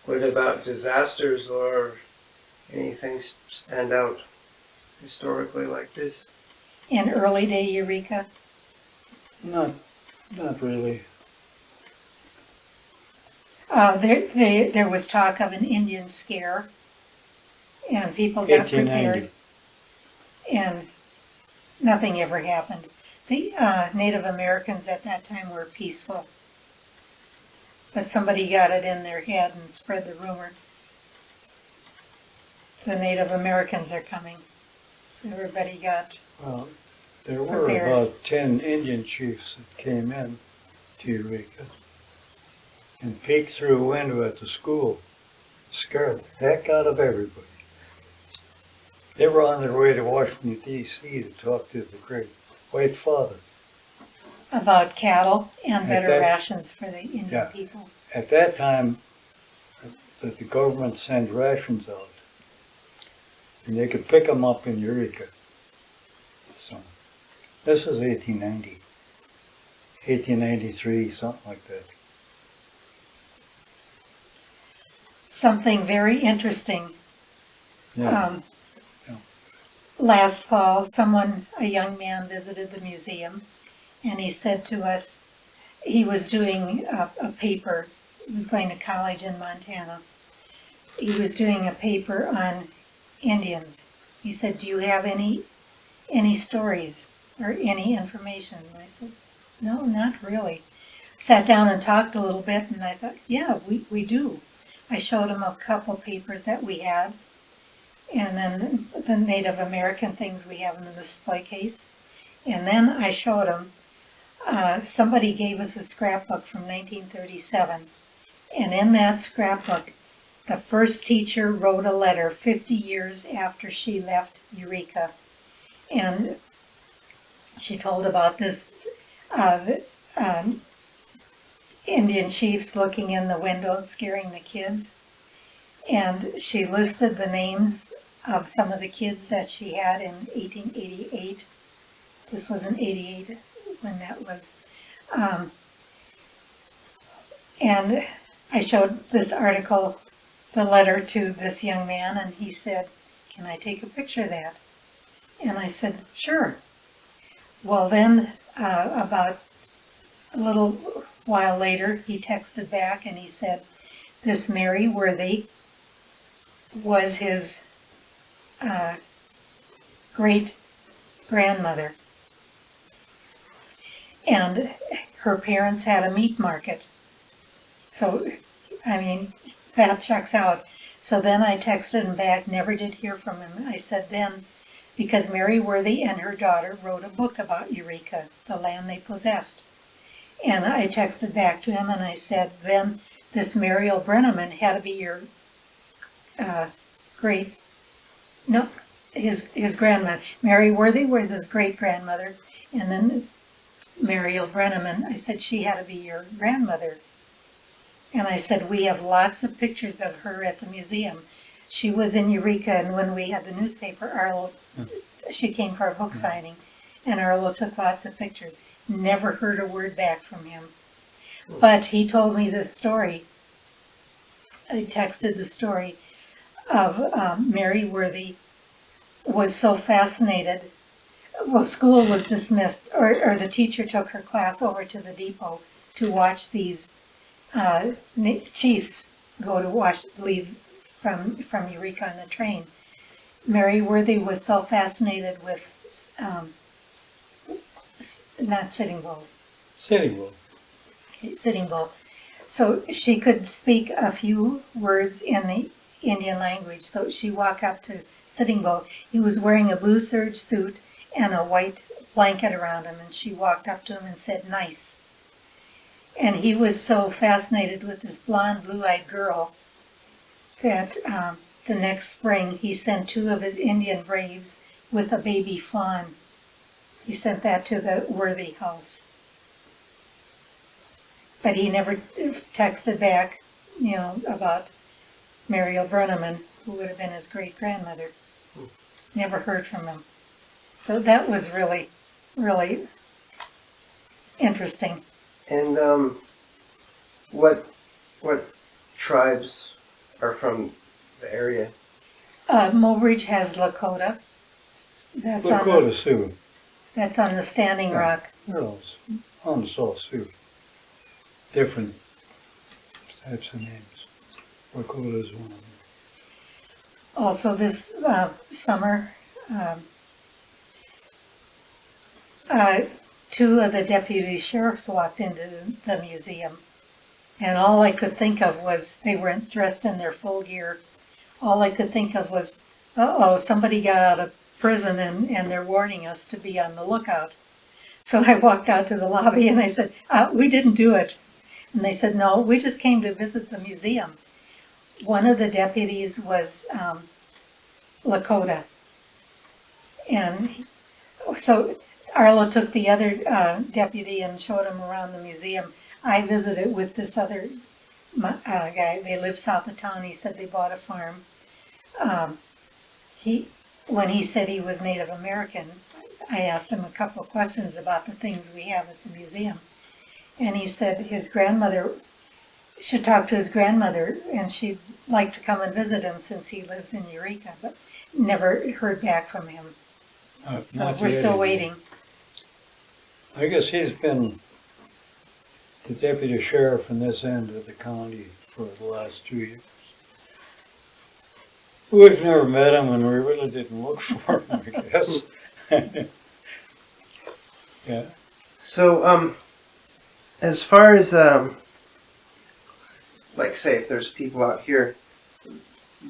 What about disasters or anything stand out historically like this? In early day Eureka, Not really. there was talk of an Indian scare, and people got 1890. prepared, and nothing ever happened. The Native Americans at that time were peaceful, but somebody got it in their head and spread the rumor. The Native Americans are coming, so everybody got Well, there were prepared. about 10 Indian chiefs that came in to Eureka and peeked through a window at the school, scared the heck out of everybody. They were on their way to Washington, D.C. to talk to the great white father. about cattle and At better that- rations for the Indian Yeah. people. At that time, that the government sent rations out, and they could pick them up in Eureka. So, this is 1890, 1893, something like that. Something very interesting. Yeah. Yeah. Last fall, a young man visited the museum, and he said to us, he was doing a paper, he was going to college in Montana. He was doing a paper on Indians. He said, do you have any stories or any information? And I said, no, not really. Sat down and talked a little bit, and I thought, yeah, we do. I showed him a couple papers that we had, and then the Native American things we have in the display case. And then I showed him, somebody gave us a scrapbook from 1937. And in that scrapbook, the first teacher wrote a letter 50 years after she left Eureka. And she told about this Indian chiefs looking in the window and scaring the kids. And she listed the names of some of the kids that she had in 1888. This was in 88 when that was. And I showed this article, the letter to this young man, and he said, can I take a picture of that? And I said, sure. Well, then about a little while later, he texted back and he said, this Mary Worthy was his great-grandmother. And her parents had a meat market. So, I mean, that checks out. So then I texted him back, never did hear from him. I said then, because Mary Worthy and her daughter wrote a book about Eureka, the land they possessed. And I texted back to him and I said, then this Mariel Brenneman had to be your his grandmother. Mary Worthy was his great-grandmother. And then this Mariel Brenneman, I said, she had to be your grandmother. And I said, we have lots of pictures of her at the museum. She was in Eureka, and when we had the newspaper, Arlo, she came for a book signing, and Arlo took lots of pictures. Never heard a word back from him. But he told me this story. I texted the story of Mary Worthy was so fascinated. Well, school was dismissed, or the teacher took her class over to the depot to watch these chiefs go to leave from Eureka on the train. Mary Worthy was so fascinated with not Sitting Bull. Sitting Bull. Sitting Bull. So she could speak a few words in the Indian language. So she walked up to Sitting Bull. He was wearing a blue serge suit and a white blanket around him, and she walked up to him and said, "Nice." And he was so fascinated with this blonde, blue-eyed girl that the next spring he sent 2 of his Indian braves with a baby fawn. He sent that to the Worthy house. But he never texted back, about Muriel Bruneman, who would have been his great-grandmother. Never heard from him. So that was really, really interesting. And what tribes are from the area? Mobridge has Lakota. Dakota Sioux. That's on the Standing Rock. They're all on the Salt Sioux. Different types of names. Dakota is one of them. Also this summer, 2 of the deputy sheriffs walked into the museum. And all I could think of was they weren't dressed in their full gear. All I could think of was, somebody got out of prison and they're warning us to be on the lookout. So I walked out to the lobby and I said, we didn't do it. And they said, no, we just came to visit the museum. One of the deputies was Lakota. And so Arlo took the other deputy and showed him around the museum. I visited with this other guy. They live south of town. He said they bought a farm. When he said he was Native American, I asked him a couple of questions about the things we have at the museum. And he said his grandmother should talk to his grandmother, and she'd like to come and visit him since he lives in Eureka, but never heard back from him. So we're still waiting. I guess he's been the deputy sheriff in this end of the county for the last 2 years. We've never met him, and we really didn't look for him, I guess. Yeah. So, as far as, like say, if there's people out here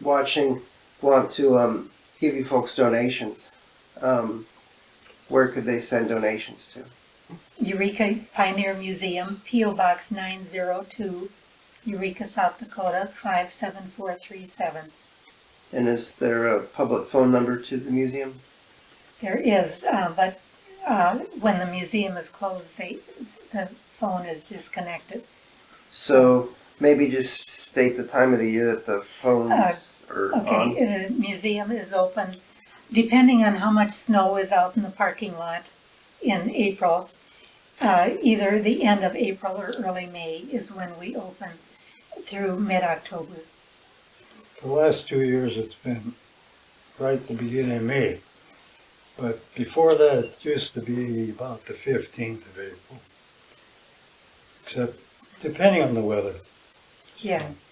watching, want to give you folks donations, where could they send donations to? Eureka Pioneer Museum, P.O. Box 902, Eureka, South Dakota, 57437. And is there a public phone number to the museum? There is, but when the museum is closed, the phone is disconnected. So maybe just state the time of the year that the phones are on. Okay, the museum is open, depending on how much snow is out in the parking lot in April. Either the end of April or early May is when we open through mid-October. The last 2 years it's been right at the beginning of May. But before that it used to be about the 15th of April. Except depending on the weather. Yeah. So,